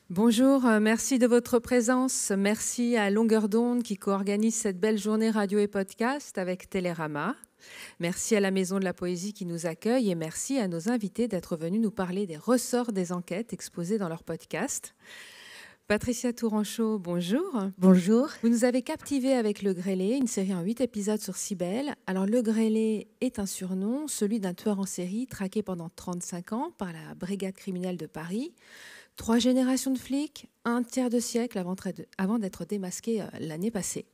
Bonjour, merci de votre présence. Merci à Longueur d'onde qui co-organise cette belle journée radio et podcast avec Télérama. Merci à la Maison de la Poésie qui nous accueille et merci à nos invités d'être venus nous parler des ressorts des enquêtes exposées dans leur podcast. Patricia Touranchot, bonjour. Bonjour. Vous nous avez captivés avec Le Grêlé, une série en 8 épisodes sur Cybèle. Alors Le Grêlé est un surnom, celui d'un tueur en série traqué pendant 35 ans par la brigade criminelle de Paris. 3 générations de flics, un tiers de siècle avant d'être démasqué l'année passée.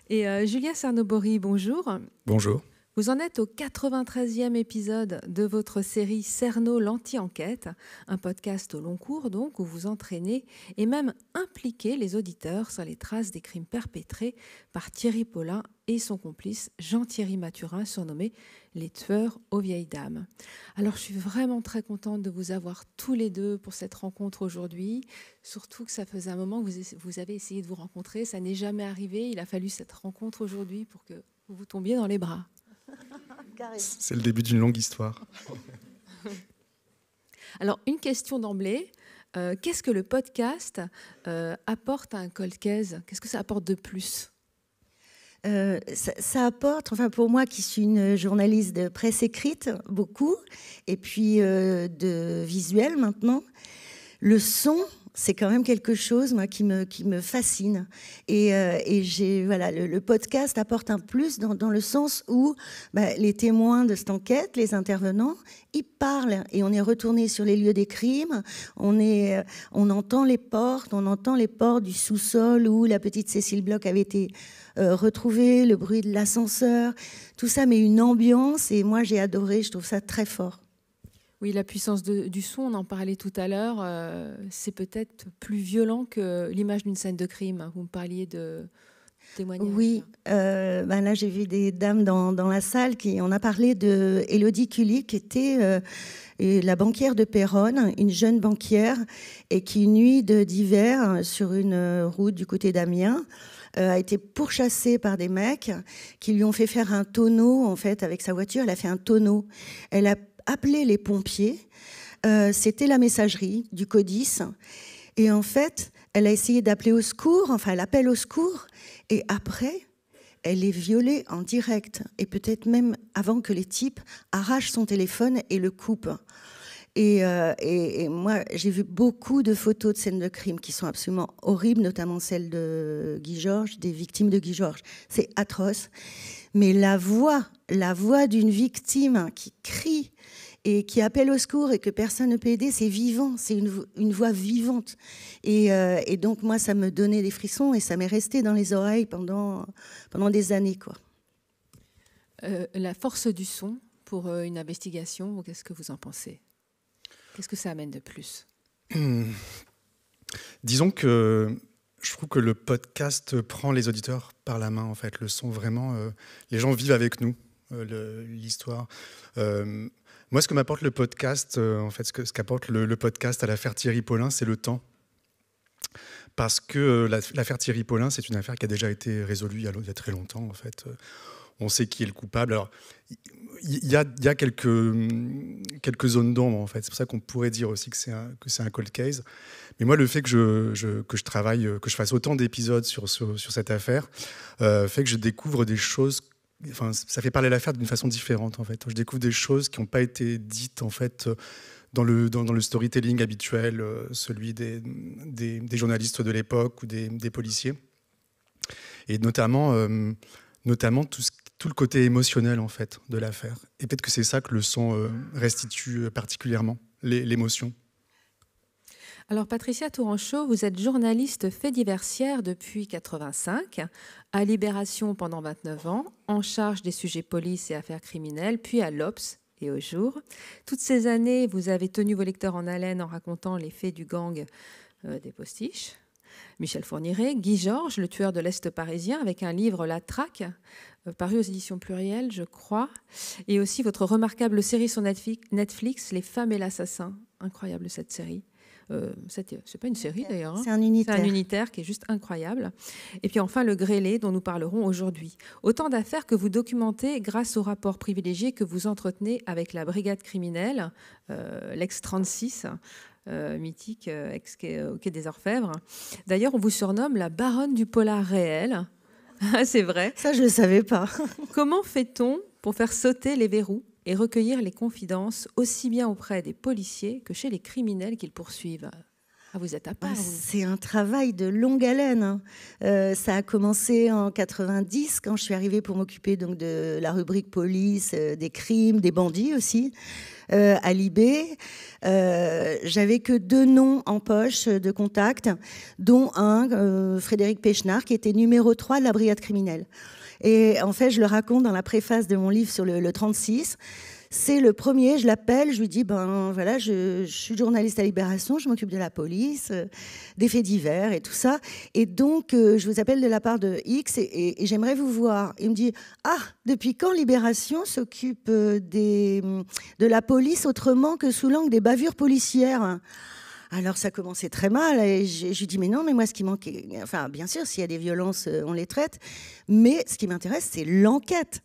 Et Julia Cernobori, bonjour. Bonjour. Vous en êtes au 93e épisode de votre série Cerno l'anti-enquête, un podcast au long cours donc où vous entraînez et même impliquez les auditeurs sur les traces des crimes perpétrés par Thierry Paulin et son complice Jean-Thierry Mathurin, surnommé les tueurs aux vieilles dames. Alors je suis vraiment très contente de vous avoir tous les deux pour cette rencontre aujourd'hui, surtout que ça faisait un moment que vous avez essayé de vous rencontrer, ça n'est jamais arrivé, il a fallu cette rencontre aujourd'hui pour que vous vous tombiez dans les bras. C'est le début d'une longue histoire. Alors, une question d'emblée. Qu'est-ce que le podcast apporte à un cold case ? Qu'est-ce que ça apporte de plus ? Ça apporte, enfin pour moi qui suis une journaliste de presse écrite, beaucoup, et puis de visuel maintenant, le son, c'est quand même quelque chose moi, qui me fascine. Et voilà, le podcast apporte un plus dans le sens où les témoins de cette enquête, les intervenants, ils parlent et on est retourné sur les lieux des crimes. On entend les portes du sous-sol où la petite Cécile Bloch avait été retrouvée, le bruit de l'ascenseur. Tout ça met une ambiance et moi j'ai adoré, je trouve ça très fort. Oui, la puissance du son, on en parlait tout à l'heure, c'est peut-être plus violent que l'image d'une scène de crime. Vous me parliez de témoignages. Oui, là j'ai vu des dames dans la salle on a parlé de Élodie Cully qui était la banquière de Péronne, une jeune banquière, et qui une nuit d'hiver sur une route du côté d'Amiens a été pourchassée par des mecs qui lui ont fait faire un tonneau en fait avec sa voiture. Elle a fait un tonneau. Elle a appelé les pompiers. C'était la messagerie du CODIS. Et en fait, elle a essayé d'appeler au secours. Enfin, elle appelle au secours. Et après, elle est violée en direct. Et peut-être même avant que les types arrachent son téléphone et le coupent. Et moi, j'ai vu beaucoup de photos de scènes de crime qui sont absolument horribles, notamment celle de Guy Georges, des victimes de Guy Georges. C'est atroce. Mais la voix d'une victime qui crie et qui appelle au secours et que personne ne peut aider, c'est vivant, c'est une voix vivante. Et donc, moi, ça me donnait des frissons et ça m'est resté dans les oreilles pendant des années, quoi. La force du son pour une investigation, qu'est-ce que vous en pensez ? Qu'est-ce que ça amène de plus ? Disons que je trouve que le podcast prend les auditeurs par la main, en fait. Le son, vraiment, les gens vivent avec nous l'histoire. Moi, ce que m'apporte le podcast, en fait, ce qu'apporte le podcast à l'affaire Thierry Paulin, c'est le temps. Parce que l'affaire Thierry Paulin, c'est une affaire qui a déjà été résolue il y a très longtemps, en fait. On sait qui est le coupable. Alors, il y a quelques zones d'ombre, en fait. C'est pour ça qu'on pourrait dire aussi que c'est un cold case. Mais moi, le fait que je travaille, que je fasse autant d'épisodes sur cette affaire, fait que je découvre des choses. Enfin, ça fait parler l'affaire d'une façon différente, en fait. Je découvre des choses qui n'ont pas été dites, en fait, dans le storytelling habituel, celui des journalistes de l'époque ou des policiers. Et notamment tout le côté émotionnel, en fait, de l'affaire. Et peut-être que c'est ça que le son restitue particulièrement, l'émotion. Alors Patricia Touranchot, vous êtes journaliste fait diversière depuis 1985, à Libération pendant 29 ans, en charge des sujets police et affaires criminelles, puis à l'Obs et au Jour. Toutes ces années, vous avez tenu vos lecteurs en haleine en racontant les faits du gang des postiches. Michel Fourniret, Guy Georges, le tueur de l'Est parisien, avec un livre La Traque, paru aux éditions Pluriel, je crois, et aussi votre remarquable série sur Netflix, Les femmes et l'assassin. Incroyable cette série. C'est pas une série d'ailleurs. Hein. C'est un unitaire. C'est un unitaire qui est juste incroyable. Et puis enfin le Grêlé dont nous parlerons aujourd'hui. Autant d'affaires que vous documentez grâce au rapport privilégié que vous entretenez avec la brigade criminelle, l'ex-36, mythique au Quai des Orfèvres. D'ailleurs, on vous surnomme la baronne du polar réel. C'est vrai. Ça, je ne le savais pas. Comment fait-on pour faire sauter les verrous et recueillir les confidences aussi bien auprès des policiers que chez les criminels qu'ils poursuivent? Ah, vous êtes à part, vous. C'est un travail de longue haleine. Ça a commencé en 90, quand je suis arrivée pour m'occuper donc de la rubrique police, des crimes, des bandits aussi, à Libé. J'avais que 2 noms en poche de contact, dont un, Frédéric Pechnard, qui était numéro 3 de la brigade criminelle. Et en fait, je le raconte dans la préface de mon livre sur le 36. C'est le premier, je l'appelle, je lui dis, ben voilà, je suis journaliste à Libération, je m'occupe de la police, des faits divers et tout ça. Et donc, je vous appelle de la part de X et j'aimerais vous voir. Il me dit, ah, depuis quand Libération s'occupe de la police autrement que sous l'angle des bavures policières ? Alors ça commençait très mal et je lui dis mais non, mais moi ce qui manquait, enfin bien sûr s'il y a des violences on les traite, mais ce qui m'intéresse c'est l'enquête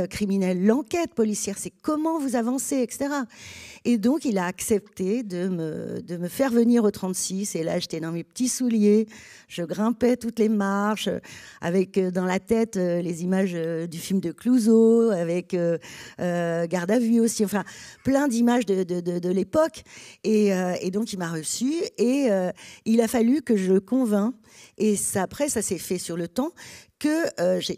criminelle, l'enquête policière, c'est comment vous avancez, etc. Et donc il a accepté de me faire venir au 36 et là j'étais dans mes petits souliers, je grimpais toutes les marches avec dans la tête les images du film de Clouseau, avec Garde à vue aussi, enfin plein d'images de l'époque et donc il m'a reçu. Et il a fallu que je le convainc. Et ça, après, ça s'est fait sur le temps que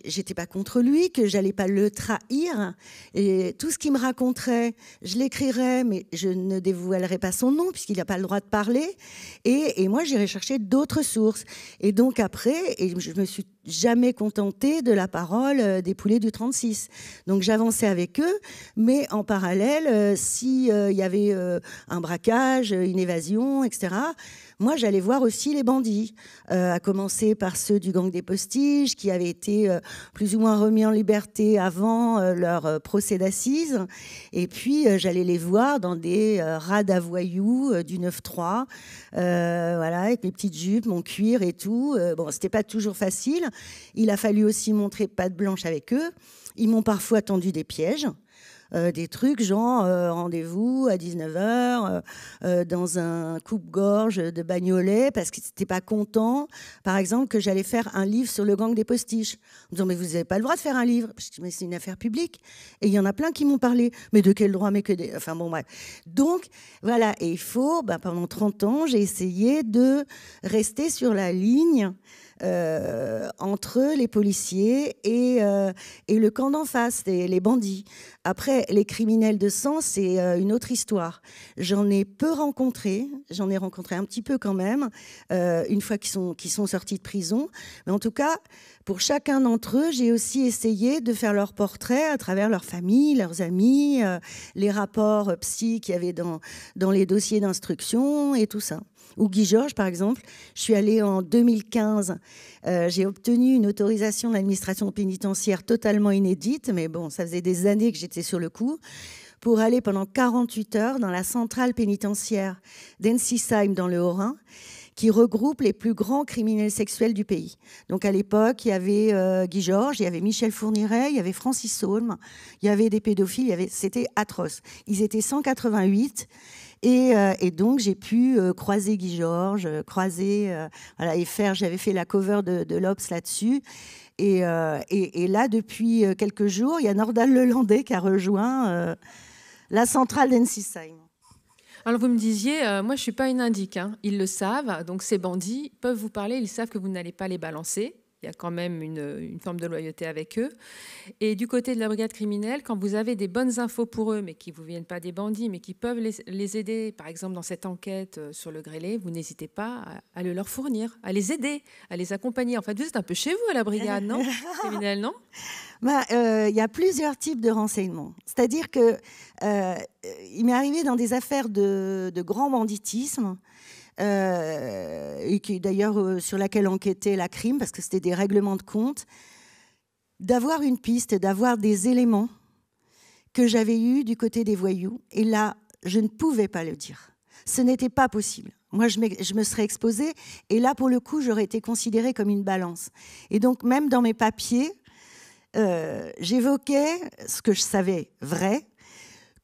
j'étais pas contre lui, que j'allais pas le trahir. Et tout ce qu'il me raconterait, je l'écrirais, mais je ne dévoilerais pas son nom puisqu'il n'a pas le droit de parler. Et moi, j'irais chercher d'autres sources. Et donc après, je me suis jamais contentée de la parole des poulets du 36. Donc j'avançais avec eux, mais en parallèle, s'il y avait un braquage, une évasion, etc., moi, j'allais voir aussi les bandits, à commencer par ceux du gang des Postiges, qui avaient été plus ou moins remis en liberté avant leur procès d'assises. Et puis, j'allais les voir dans des rades à voyous du 9-3, voilà, avec mes petites jupes, mon cuir et tout. Bon, c'était pas toujours facile. Il a fallu aussi montrer patte blanche avec eux. Ils m'ont parfois tendu des pièges. Des trucs genre rendez-vous à 19h dans un coupe-gorge de Bagnolet parce qu'ils n'étaient pas contents, par exemple, que j'allais faire un livre sur le gang des Postiches. En disant, mais vous n'avez pas le droit de faire un livre. Je dis, mais c'est une affaire publique. Et il y en a plein qui m'ont parlé. Mais de quel droit? Mais que des... Enfin bon, bref. Donc, voilà. Et il faut, pendant 30 ans, j'ai essayé de rester sur la ligne entre les policiers et le camp d'en face, les bandits. Après, les criminels de sang, c'est une autre histoire. J'en ai peu rencontré, j'en ai rencontré un petit peu quand même, une fois qu'ils sont sortis de prison. Mais en tout cas, pour chacun d'entre eux, j'ai aussi essayé de faire leur portrait à travers leur famille, leurs amis, les rapports psy qu'il y avait dans les dossiers d'instruction et tout ça. Ou Guy Georges, par exemple, je suis allée en 2015, j'ai obtenu une autorisation de l'administration pénitentiaire totalement inédite, mais bon, ça faisait des années que j'étais sur le coup, pour aller pendant 48 heures dans la centrale pénitentiaire d'Ensisheim dans le Haut-Rhin, qui regroupe les plus grands criminels sexuels du pays. Donc à l'époque, il y avait Guy Georges, il y avait Michel Fourniret, il y avait Francis Saulme, il y avait des pédophiles, c'était atroce. Ils étaient 188. Et donc, j'ai pu croiser Guy Georges, voilà, et j'avais fait la cover de l'Obs là-dessus. Et là, depuis quelques jours, il y a Nordal Lelandais qui a rejoint la centrale d'Ensisheim. Alors, vous me disiez, moi, je ne suis pas une indique. Hein. Ils le savent. Donc, ces bandits peuvent vous parler. Ils savent que vous n'allez pas les balancer. Il y a quand même une forme de loyauté avec eux. Et du côté de la brigade criminelle, quand vous avez des bonnes infos pour eux, mais qui ne vous viennent pas des bandits, mais qui peuvent les aider, par exemple dans cette enquête sur le grêlé, vous n'hésitez pas à le leur fournir, à les aider, à les accompagner. En fait, vous êtes un peu chez vous à la brigade, non? Criminelle, non? Y a plusieurs types de renseignements. C'est-à-dire que il m'est arrivé dans des affaires de grand banditisme, et qui d'ailleurs sur laquelle enquêtait la crime, parce que c'était des règlements de compte, d'avoir une piste, d'avoir des éléments que j'avais eus du côté des voyous. Et là, je ne pouvais pas le dire. Ce n'était pas possible. Moi, je me serais exposée, et là, pour le coup, j'aurais été considérée comme une balance. Et donc, même dans mes papiers, j'évoquais ce que je savais vrai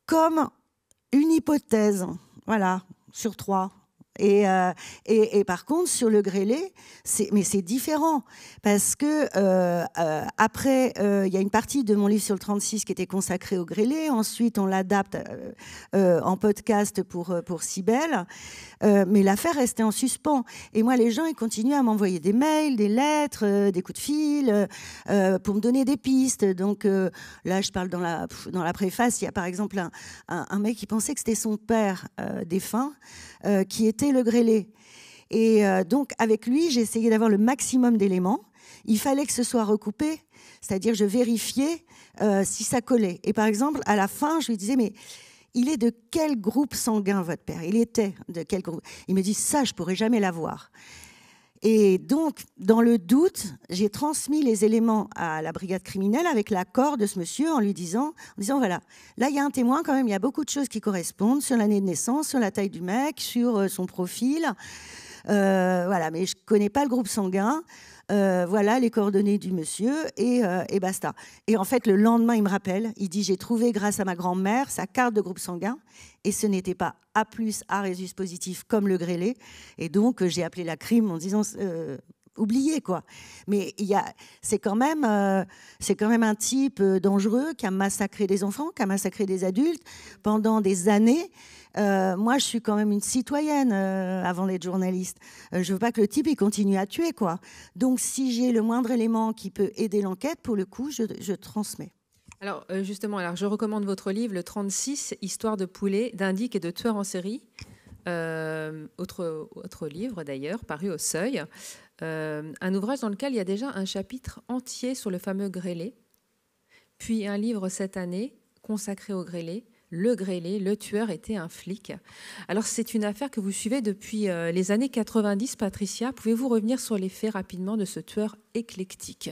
comme une hypothèse, voilà, sur 3. Et par contre, sur le grêlé, c'est différent. Parce que après, il y a une partie de mon livre sur le 36 qui était consacrée au grêlé. Ensuite, on l'adapte en podcast pour Cybèle. Mais l'affaire restait en suspens. Et moi, les gens, ils continuaient à m'envoyer des mails, des lettres, des coups de fil pour me donner des pistes. Donc là, je parle dans la préface, il y a par exemple un mec qui pensait que c'était son père défunt qui était le grêlé. Et donc, avec lui, j'ai essayé d'avoir le maximum d'éléments. Il fallait que ce soit recoupé, c'est-à-dire je vérifiais si ça collait. Et par exemple, à la fin, je lui disais, mais il est de quel groupe sanguin, votre père? Il était de quel groupe? Il me dit, ça, je ne pourrais jamais l'avoir. Et donc, dans le doute, j'ai transmis les éléments à la brigade criminelle avec l'accord de ce monsieur en disant, voilà, là, il y a un témoin quand même, il y a beaucoup de choses qui correspondent sur l'année de naissance, sur la taille du mec, sur son profil. Voilà, mais je ne connais pas le groupe sanguin. Voilà les coordonnées du monsieur et basta. Et en fait, le lendemain, il me rappelle, il dit, j'ai trouvé grâce à ma grand-mère sa carte de groupe sanguin et ce n'était pas A+, A résus positif comme le grêlé. Et donc, j'ai appelé la crime en disant, oubliez quoi. Mais c'est quand même un type dangereux qui a massacré des enfants, qui a massacré des adultes pendant des années. Moi, je suis quand même une citoyenne avant d'être journaliste. Je veux pas que le type il continue à tuer, quoi. Donc, si j'ai le moindre élément qui peut aider l'enquête, pour le coup, je transmets. Alors, justement, je recommande votre livre, le 36, Histoire de poulet, d'indiques et de tueurs en série. Autre livre, d'ailleurs, paru au Seuil. Un ouvrage dans lequel il y a déjà un chapitre entier sur le fameux grêlé. Puis un livre cette année consacré au grêlé. Le grêlé, le tueur était un flic. Alors, c'est une affaire que vous suivez depuis les années 90, Patricia. Pouvez-vous revenir sur les faits rapidement de ce tueur éclectique ?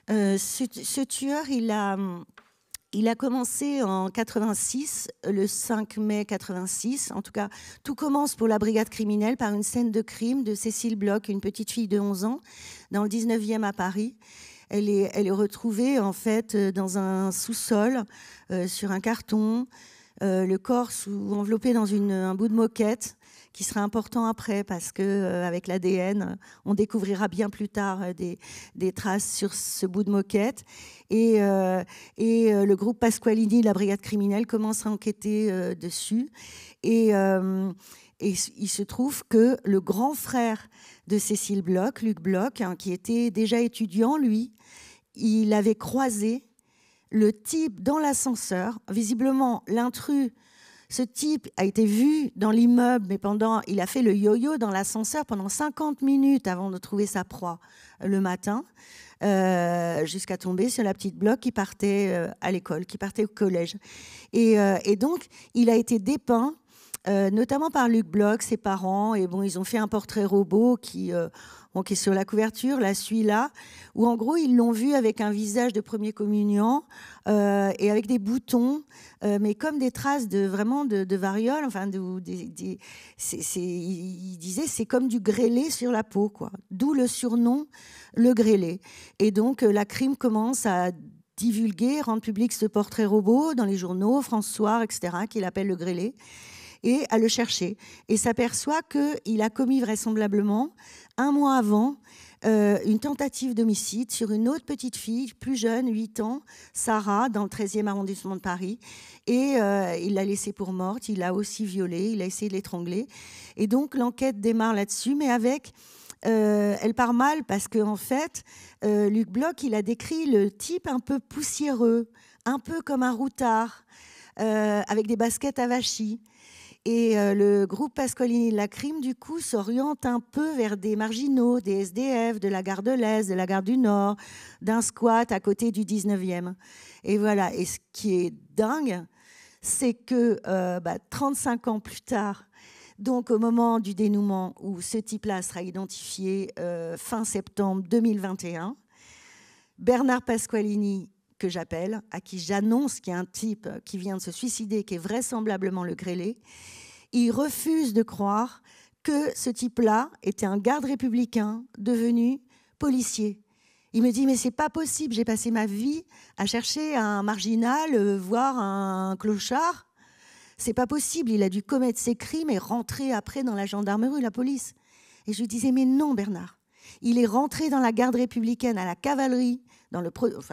Ce tueur, il a commencé en 86, le 5 mai 86. En tout cas, tout commence pour la brigade criminelle par une scène de crime de Cécile Bloch, une petite fille de 11 ans, dans le 19e à Paris. Elle est retrouvée en fait dans un sous-sol, sur un carton, le corps enveloppé dans un bout de moquette, qui sera important après parce que avec l'ADN, on découvrira bien plus tard des traces sur ce bout de moquette. Et le groupe Pasqualini de la brigade criminelle commence à enquêter dessus. Et il se trouve que le grand frère de Cécile Bloch, Luc Bloch, qui était déjà étudiant, lui, il avait croisé le type dans l'ascenseur. Visiblement, l'intrus, ce type a été vu dans l'immeuble, mais il a fait le yo-yo dans l'ascenseur pendant 50 minutes avant de trouver sa proie le matin, jusqu'à tomber sur la petite Bloch qui partait à l'école, qui partait au collège. Et donc, il a été dépeint, notamment par Luc Bloch, ses parents, et bon, ils ont fait un portrait robot qui est sur la couverture, là, celui-là, où en gros, ils l'ont vu avec un visage de premier communiant et avec des boutons, mais comme des traces de variole, enfin, il disait c'est comme du grêlé sur la peau, quoi. D'où le surnom, le grêlé. Et donc, la crime commence à divulguer, rendre public ce portrait robot dans les journaux, France Soir, etc., qu'il appelle le grêlé, et à le chercher. Et s'aperçoit qu'il a commis vraisemblablement, un mois avant, une tentative d'homicide sur une autre petite fille, plus jeune, 8 ans, Sarah, dans le 13e arrondissement de Paris. Et il l'a laissée pour morte, il l'a aussi violée, il a essayé de l'étrangler. Et donc, l'enquête démarre là-dessus, mais elle part mal parce qu'en fait, Luc Bloch, il a décrit le type un peu poussiéreux, un peu comme un routard, avec des baskets avachis. Et le groupe Pasqualini de la crime, du coup, s'oriente un peu vers des marginaux, des SDF, de la gare de l'Est, de la gare du Nord, d'un squat à côté du 19e. Et voilà. Et ce qui est dingue, c'est que 35 ans plus tard, donc au moment du dénouement où ce type-là sera identifié fin septembre 2021, Bernard Pasqualini, que j'appelle, à qui j'annonce qu'il y a un type qui vient de se suicider, qui est vraisemblablement le grêlé, il refuse de croire que ce type-là était un garde républicain devenu policier. Il me dit, mais c'est pas possible, j'ai passé ma vie à chercher un marginal, voire un clochard. C'est pas possible, il a dû commettre ses crimes et rentrer après dans la gendarmerie, la police. Et je lui disais, mais non Bernard, il est rentré dans la garde républicaine, à la cavalerie,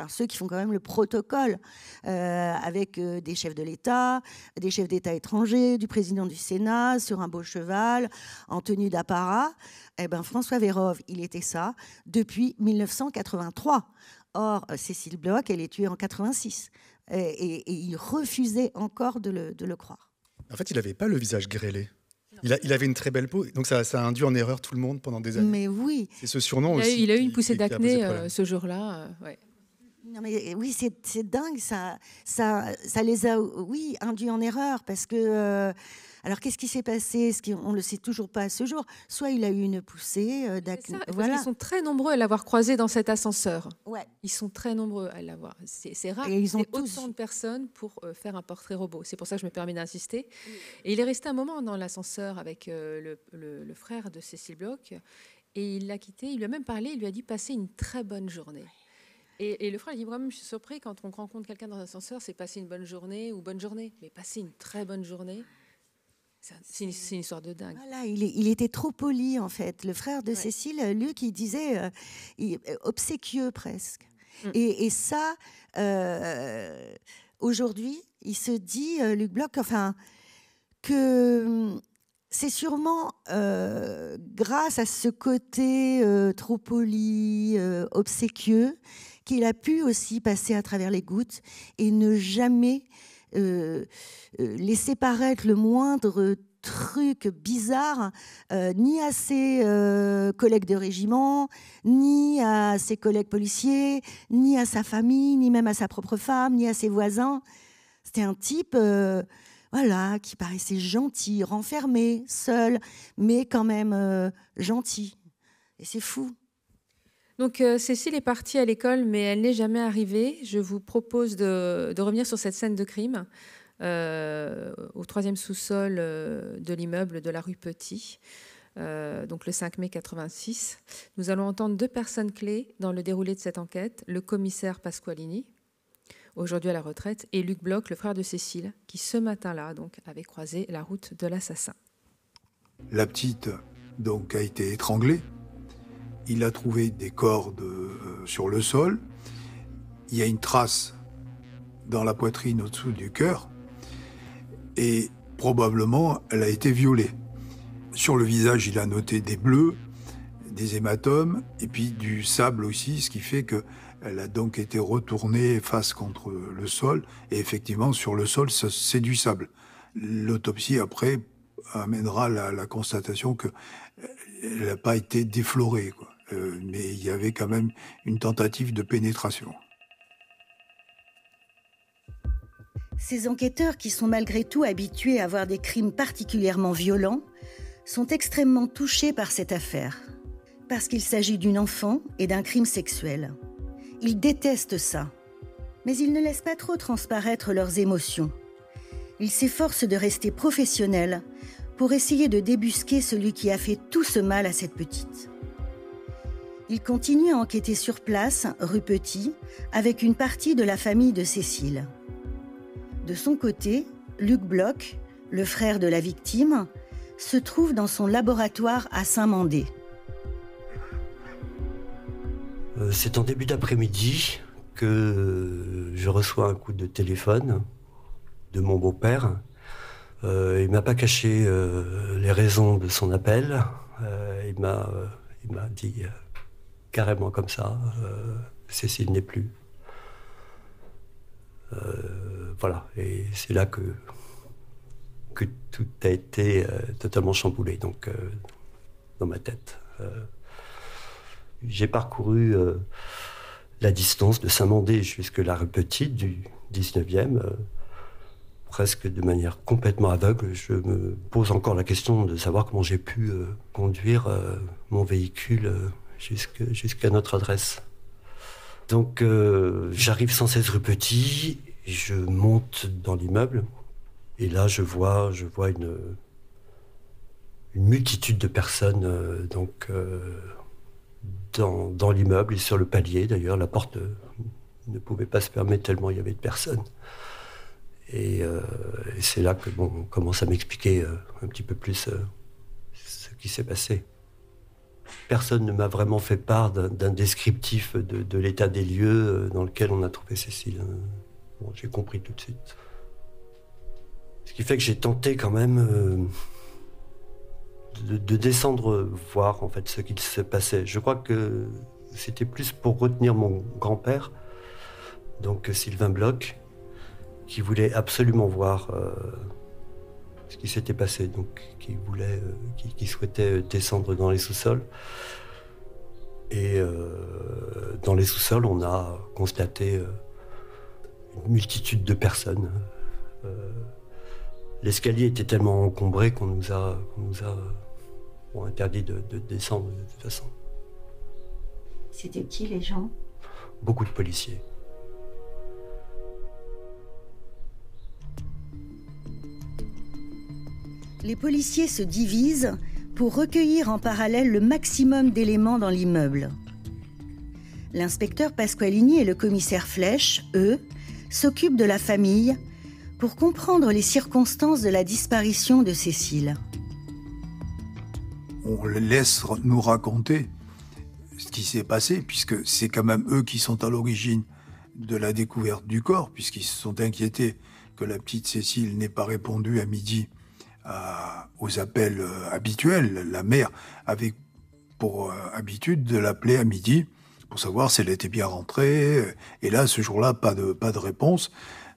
ceux qui font quand même le protocole, avec des chefs de l'État, des chefs d'État étrangers, du président du Sénat, sur un beau cheval, en tenue d'apparat. Eh ben, François Vérove, il était ça depuis 1983. Or, Cécile Bloch, elle est tuée en 86. Et il refusait encore de le croire. En fait, il n'avait pas le visage grêlé. Il avait une très belle peau, donc ça a induit en erreur tout le monde pendant des années. Mais oui. C'est ce surnom aussi. Il a eu une poussée d'acné ce jour-là. Ouais. Non mais oui, c'est dingue, ça les a, oui, induits en erreur, parce que... alors, qu'est-ce qui s'est passé? On ne le sait toujours pas à ce jour. Soit il a eu une poussée d'acné. Voilà. Ils sont très nombreux à l'avoir croisé dans cet ascenseur. Ouais. Ils sont très nombreux à l'avoir. C'est rare. Et ils ont autant de personnes pour faire un portrait robot. C'est pour ça que je me permets d'insister. Oui. Et il est resté un moment dans l'ascenseur avec le frère de Cécile Bloch. Et il l'a quitté. Il lui a même parlé. Il lui a dit passer une très bonne journée. Et le frère il dit moi-même, je suis surpris quand on rencontre quelqu'un dans un ascenseur, c'est passer une bonne journée ou bonne journée. Mais passer une très bonne journée. C'est une histoire de dingue. Voilà, il était trop poli, en fait. Le frère de Cécile, Luc, il disait obséquieux presque. Et ça, aujourd'hui, il se dit, Luc Bloch, enfin, que c'est sûrement grâce à ce côté trop poli, obséquieux, qu'il a pu aussi passer à travers les gouttes et ne jamais laisser paraître le moindre truc bizarre, ni à ses collègues de régiment, ni à ses collègues policiers, ni à sa famille, ni même à sa propre femme, ni à ses voisins. C'était un type voilà, qui paraissait gentil, renfermé, seul, mais quand même gentil. Et c'est fou. Donc Cécile est partie à l'école, mais elle n'est jamais arrivée. Je vous propose de revenir sur cette scène de crime au 3e sous-sol de l'immeuble de la rue Petit, donc le 5 mai 86. Nous allons entendre 2 personnes clés dans le déroulé de cette enquête, le commissaire Pasqualini, aujourd'hui à la retraite, et Luc Bloch, le frère de Cécile, qui ce matin-là donc, avait croisé la route de l'assassin. La petite donc, a été étranglée. Il a trouvé des cordes sur le sol. Il y a une trace dans la poitrine au-dessous du cœur. Et probablement, elle a été violée. Sur le visage, il a noté des bleus, des hématomes, et puis du sable aussi, ce qui fait qu'elle a donc été retournée face contre le sol. Et effectivement, sur le sol, c'est du sable. L'autopsie, après, amènera la constatation qu'elle n'a pas été déflorée, quoi. Mais il y avait quand même une tentative de pénétration. Ces enquêteurs, qui sont malgré tout habitués à voir des crimes particulièrement violents, sont extrêmement touchés par cette affaire, parce qu'il s'agit d'une enfant et d'un crime sexuel. Ils détestent ça, mais ils ne laissent pas trop transparaître leurs émotions. Ils s'efforcent de rester professionnels pour essayer de débusquer celui qui a fait tout ce mal à cette petite. Ils continuent à enquêter sur place, rue Petit, avec une partie de la famille de Cécile. De son côté, Luc Bloch, le frère de la victime, se trouve dans son laboratoire à Saint-Mandé. C'est en début d'après-midi que je reçois un coup de téléphone de mon beau-père. Il ne m'a pas caché les raisons de son appel. Il m'a dit carrément comme ça, Cécile n'est plus. Voilà, et c'est là que tout a été totalement chamboulé, donc dans ma tête. J'ai parcouru la distance de Saint-Mandé jusque la rue Petite du 19e, presque de manière complètement aveugle. Je me pose encore la question de savoir comment j'ai pu conduire mon véhicule jusqu'à notre adresse. Donc j'arrive 116 rue Petit, je monte dans l'immeuble et là je vois une multitude de personnes dans l'immeuble et sur le palier. D'ailleurs la porte ne pouvait pas se fermer tellement il y avait de personnes. Et c'est là que on commence à m'expliquer un petit peu plus ce qui s'est passé. Personne ne m'a vraiment fait part d'un descriptif de l'état des lieux dans lequel on a trouvé Cécile. Bon, j'ai compris tout de suite. Ce qui fait que j'ai tenté quand même de descendre voir en fait ce qu'il se passait. Je crois que c'était plus pour retenir mon grand-père, donc Sylvain Bloch, qui voulait absolument voir ce qui s'était passé, donc qui souhaitait descendre dans les sous-sols. Et dans les sous-sols, on a constaté une multitude de personnes. L'escalier était tellement encombré qu'on nous a interdit de descendre de toute façon. C'était qui les gens? Beaucoup de policiers. Les policiers se divisent pour recueillir en parallèle le maximum d'éléments dans l'immeuble. L'inspecteur Pasqualini et le commissaire Flèche, eux, s'occupent de la famille pour comprendre les circonstances de la disparition de Cécile. On les laisse nous raconter ce qui s'est passé, puisque c'est quand même eux qui sont à l'origine de la découverte du corps, puisqu'ils se sont inquiétés que la petite Cécile n'ait pas répondu à midi aux appels habituels. La mère avait pour habitude de l'appeler à midi pour savoir si elle était bien rentrée. Et là, ce jour-là, pas de réponse.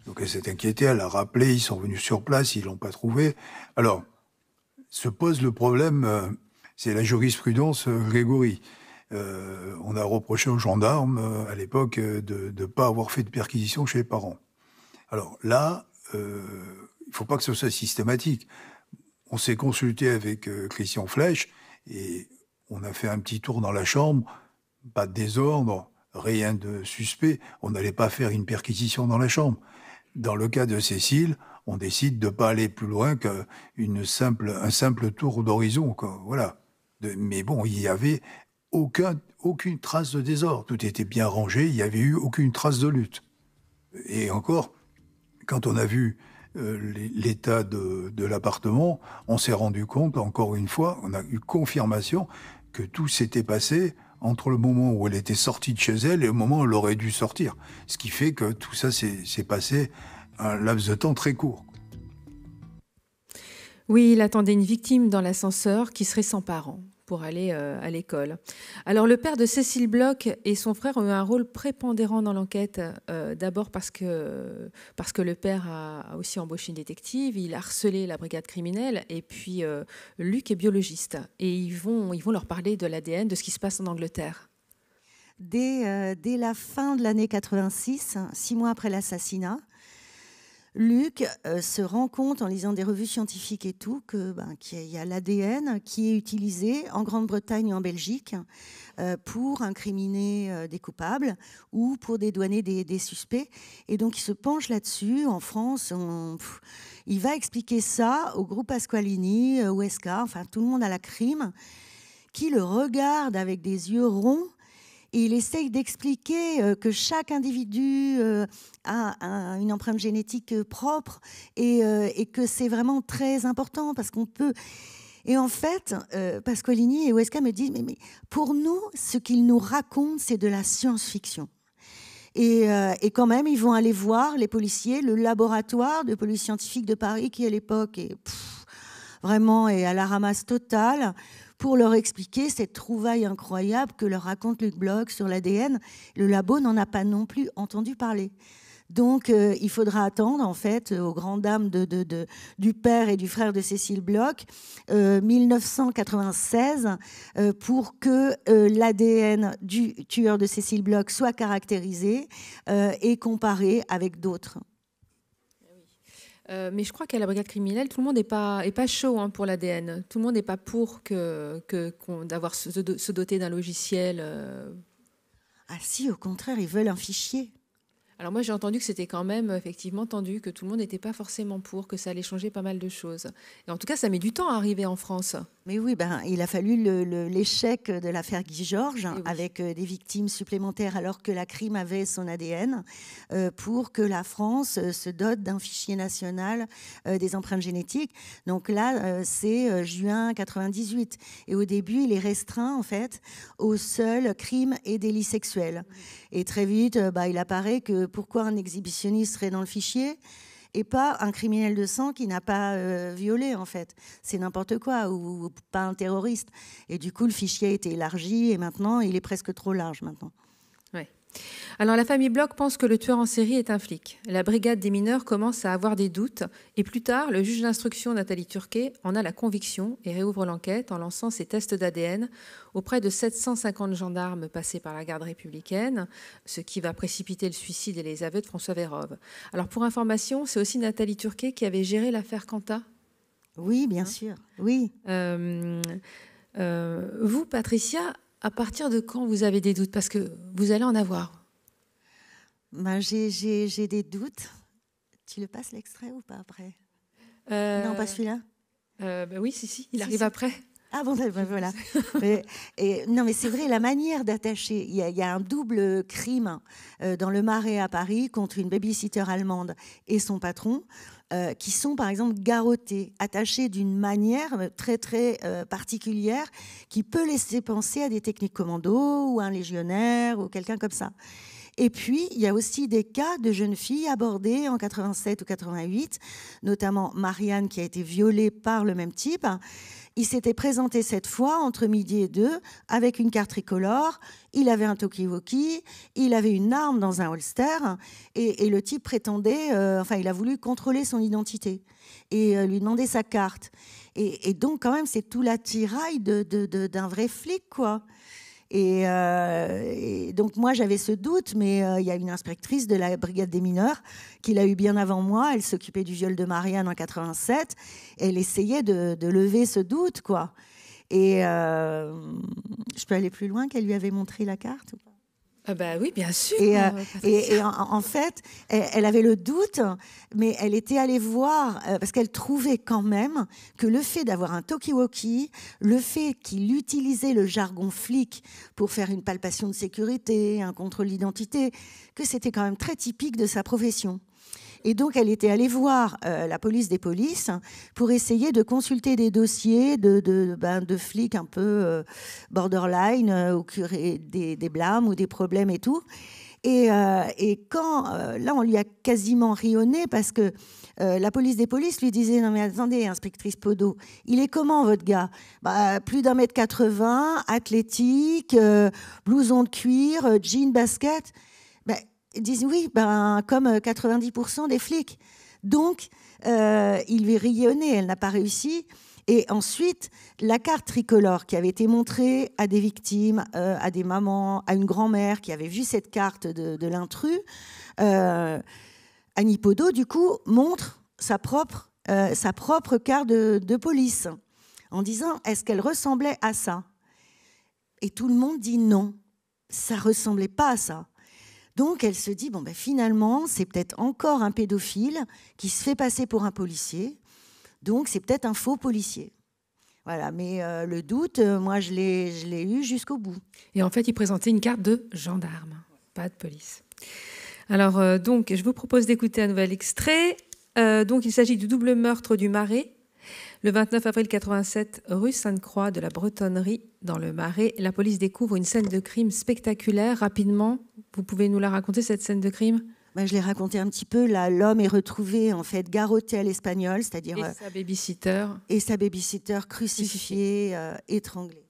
Donc elle s'est inquiétée, elle a rappelé, ils sont venus sur place, ils l'ont pas trouvé. Alors, se pose le problème, c'est la jurisprudence Grégory. On a reproché aux gendarmes à l'époque de ne pas avoir fait de perquisition chez les parents. Alors là, il faut pas que ce soit systématique. On s'est consulté avec Christian Flèche et on a fait un petit tour dans la chambre, pas de désordre, rien de suspect. On n'allait pas faire une perquisition dans la chambre. Dans le cas de Cécile, on décide de ne pas aller plus loin qu'un simple tour d'horizon, quoi. Voilà. Mais bon, il n'y avait aucune trace de désordre. Tout était bien rangé, il n'y avait eu aucune trace de lutte. Et encore, quand on a vu l'état de l'appartement, on s'est rendu compte, encore une fois, on a eu confirmation que tout s'était passé entre le moment où elle était sortie de chez elle et le moment où elle aurait dû sortir. Ce qui fait que tout ça s'est passé un laps de temps très court. Oui, il attendait une victime dans l'ascenseur qui serait sans parents pour aller à l'école. Alors, le père de Cécile Bloch et son frère ont eu un rôle prépondérant dans l'enquête. D'abord parce que le père a aussi embauché une détective, il a harcelé la brigade criminelle, et puis Luc est biologiste. Et ils vont leur parler de l'ADN, de ce qui se passe en Angleterre. Dès la fin de l'année 86, 6 mois après l'assassinat, Luc se rend compte en lisant des revues scientifiques et tout qu'il y a l'ADN qui est utilisé en Grande-Bretagne et en Belgique pour incriminer des coupables ou pour dédouaner des suspects. Et donc il se penche là-dessus. En France, il va expliquer ça au groupe Pasqualini, au SK, enfin tout le monde à la crime, qui le regarde avec des yeux ronds. Et il essaye d'expliquer que chaque individu a une empreinte génétique propre et que c'est vraiment très important parce qu'on peut... Et en fait, Pasqualini et Weska me disent mais pour nous, ce qu'ils nous racontent, c'est de la science-fiction. Et quand même, ils vont aller voir, les policiers, le laboratoire de police scientifique de Paris qui, à l'époque, est à la ramasse totale, pour leur expliquer cette trouvaille incroyable que leur raconte Luc Bloch sur l'ADN. Le labo n'en a pas non plus entendu parler. Donc, il faudra attendre, en fait, aux grandes dames du père et du frère de Cécile Bloch, 1996, pour que l'ADN du tueur de Cécile Bloch soit caractérisé et comparé avec d'autres. Mais je crois qu'à la brigade criminelle, tout le monde n'est pas chaud pour l'ADN. Tout le monde n'est pas pour d'avoir se doter d'un logiciel. Ah si, au contraire, ils veulent un fichier. Alors moi, j'ai entendu que c'était quand même effectivement tendu, que tout le monde n'était pas forcément pour, que ça allait changer pas mal de choses. Et en tout cas, ça met du temps à arriver en France. Mais oui, il a fallu l'échec de l'affaire Guy Georges, avec des victimes supplémentaires, alors que la crime avait son ADN, pour que la France se dote d'un fichier national des empreintes génétiques. Donc là, c'est juin 98. Et au début, il est restreint, en fait, aux seuls crimes et délits sexuels. Et très vite, il apparaît que pourquoi un exhibitionniste serait dans le fichier et pas un criminel de sang qui n'a pas violé, en fait. C'est n'importe quoi, ou pas un terroriste. Et du coup, le fichier a été élargi, et maintenant, il est presque trop large, maintenant. Ouais. Alors, la famille Bloch pense que le tueur en série est un flic. La brigade des mineurs commence à avoir des doutes, et plus tard, le juge d'instruction Nathalie Turquet en a la conviction et réouvre l'enquête en lançant ses tests d'ADN auprès de 750 gendarmes passés par la garde républicaine, ce qui va précipiter le suicide et les aveux de François Vérove. Alors, pour information, c'est aussi Nathalie Turquet qui avait géré l'affaire Cantat. Oui, bien sûr, oui. Vous, Patricia, à partir de quand vous avez des doutes? Parce que vous allez en avoir. J'ai des doutes. Tu le passes l'extrait ou pas après? Non, pas celui-là. Oui, si, il arrive après. Ah bon, voilà. Non, mais c'est vrai, la manière d'attacher. Il y a un double crime dans le Marais à Paris contre une babysitter allemande et son patron, qui sont par exemple garrottés, attachés d'une manière très très particulière qui peut laisser penser à des techniques commando ou un légionnaire ou quelqu'un comme ça. Et puis, il y a aussi des cas de jeunes filles abordées en 87 ou 88, notamment Marianne qui a été violée par le même type. Il s'était présenté cette fois entre midi et 2 avec une carte tricolore. Il avait un talkie-walkie, il avait une arme dans un holster et le type prétendait, il a voulu contrôler son identité et lui demander sa carte. Et donc, quand même, c'est tout l'attirail d'un vrai flic, quoi. Et donc, moi, j'avais ce doute, mais il y a une inspectrice de la brigade des mineurs qui l'a eu bien avant moi. Elle s'occupait du viol de Marianne en 87. Elle essayait de lever ce doute, quoi. Et je peux aller plus loin, qu'elle lui avait montré la carte ou pas? Oui, bien sûr. Et en fait, elle avait le doute, mais elle était allée voir, parce qu'elle trouvait quand même que le fait d'avoir un talkie-walkie, le fait qu'il utilisait le jargon flic pour faire une palpation de sécurité, un contrôle d'identité, que c'était quand même très typique de sa profession. Et donc, elle était allée voir la police des polices pour essayer de consulter des dossiers de flics un peu borderline, ou qui auraient des blâmes ou des problèmes et tout. Et quand, là, on lui a quasiment rionné parce que la police des polices lui disait « Non mais attendez, inspectrice Podo, il est comment votre gars ?» Plus d'1m80, athlétique, blouson de cuir, jean, basket. Ils disent oui, comme 90% des flics. Donc, il lui rayonnait, elle n'a pas réussi. Et ensuite, la carte tricolore qui avait été montrée à des victimes, à des mamans, à une grand-mère qui avait vu cette carte de l'intrus, Annie Podo, du coup, montre sa propre carte de police en disant « Est-ce qu'elle ressemblait à ça ?» Et tout le monde dit non, ça ne ressemblait pas à ça. Donc, elle se dit, finalement, c'est peut-être encore un pédophile qui se fait passer pour un policier. Donc, c'est peut-être un faux policier. Voilà, mais le doute, moi, je l'ai eu jusqu'au bout. Et en fait, il présentait une carte de gendarme, pas de police. Alors, donc, je vous propose d'écouter un nouvel extrait. Donc, il s'agit du double meurtre du Marais. Le 29 avril 87, rue Sainte-Croix de la Bretonnerie, dans le Marais, la police découvre une scène de crime spectaculaire. Rapidement, vous pouvez nous la raconter, cette scène de crime? Je l'ai raconté un petit peu. Là, l'homme est retrouvé, en fait, garrotté à l'espagnol, c'est-à-dire... Et sa babysitter. Et sa babysitter crucifiée, étranglée.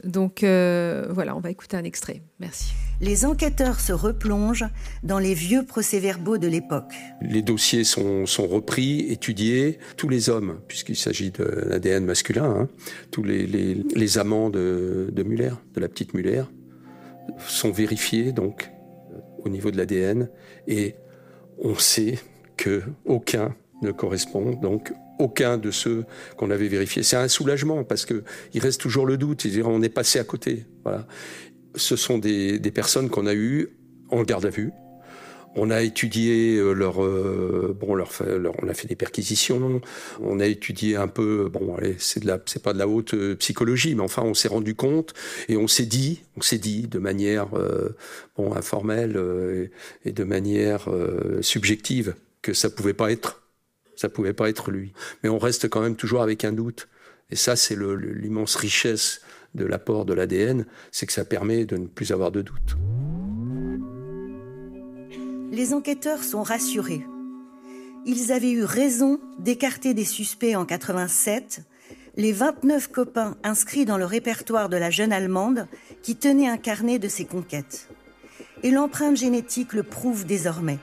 Donc, voilà, on va écouter un extrait. Merci. Les enquêteurs se replongent dans les vieux procès-verbaux de l'époque. Les dossiers sont repris, étudiés. Tous les hommes, puisqu'il s'agit de l'ADN masculin, tous les amants de Muller, de la petite Muller, sont vérifiés donc au niveau de l'ADN. Et on sait qu'aucun ne correspond, donc aucun de ceux qu'on avait vérifiés. C'est un soulagement parce qu'il reste toujours le doute. C'est-à-dire on est passé à côté. Voilà. Ce sont des personnes qu'on a eues en garde à vue, On a étudié on a fait des perquisitions, on a étudié un peu, c'est pas de la haute psychologie, mais enfin on s'est rendu compte et on s'est dit de manière informelle et de manière subjective que ça pouvait pas être lui. Mais on reste quand même toujours avec un doute. Et ça, c'est l'immense richesse de l'apport de l'ADN, c'est que ça permet de ne plus avoir de doute. Les enquêteurs sont rassurés. Ils avaient eu raison d'écarter des suspects en 87, les 29 copains inscrits dans le répertoire de la jeune Allemande qui tenait un carnet de ses conquêtes. Et l'empreinte génétique le prouve désormais.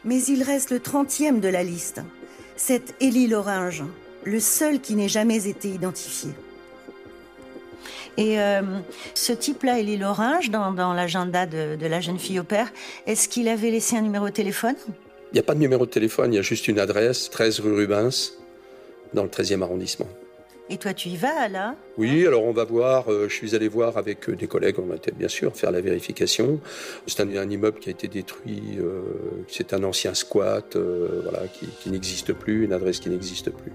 Mais il reste le 30e de la liste, cet Élie Loringe, le seul qui n'ait jamais été identifié. Et ce type-là, Élie Loringe, dans l'agenda de la jeune fille au père, est-ce qu'il avait laissé un numéro de téléphone ? Il n'y a pas de numéro de téléphone, il y a juste une adresse, 13 rue Rubens, dans le 13e arrondissement. Et toi, tu y vas, là ? Oui, alors on va voir, je suis allé voir avec des collègues, on va bien sûr faire la vérification. C'est un immeuble qui a été détruit, c'est un ancien squat, qui n'existe plus, une adresse qui n'existe plus.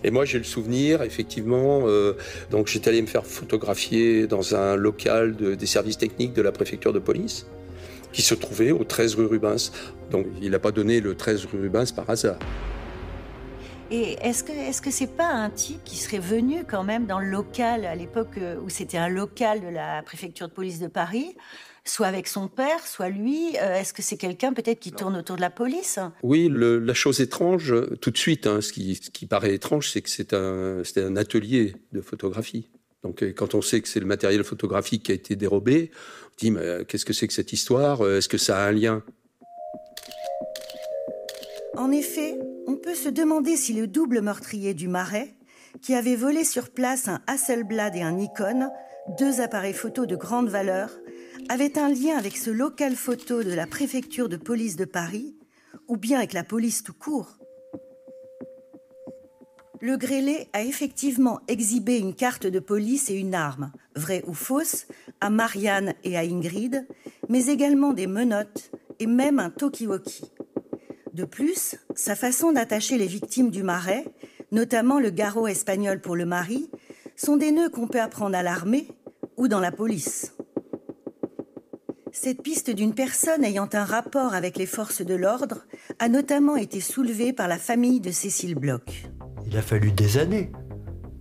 Et moi, j'ai le souvenir, effectivement, donc j'étais allé me faire photographier dans un local des services techniques de la préfecture de police, qui se trouvait au 13 rue Rubens. Donc, il n'a pas donné le 13 rue Rubens par hasard. Et est-ce que c'est pas un type qui serait venu quand même dans le local, à l'époque où c'était un local de la préfecture de police de Paris, soit avec son père, soit lui? Est-ce que c'est quelqu'un peut-être qui tourne autour de la police? Oui, la chose étrange, tout de suite, ce qui paraît étrange, c'est que c'était un atelier de photographie. Donc quand on sait que c'est le matériel photographique qui a été dérobé, on dit mais qu'est-ce que c'est que cette histoire? Est-ce que ça a un lien? En effet, on peut se demander si le double meurtrier du Marais, qui avait volé sur place un Hasselblad et un Nikon, 2 appareils photo de grande valeur, avait un lien avec ce local photo de la préfecture de police de Paris, ou bien avec la police tout court. Le grêlé a effectivement exhibé une carte de police et une arme, vraie ou fausse, à Marianne et à Ingrid, mais également des menottes et même un talkie-walkie. De plus, sa façon d'attacher les victimes du Marais, notamment le garrot espagnol pour le mari, sont des nœuds qu'on peut apprendre à l'armée ou dans la police. Cette piste d'une personne ayant un rapport avec les forces de l'ordre a notamment été soulevée par la famille de Cécile Bloch. Il a fallu des années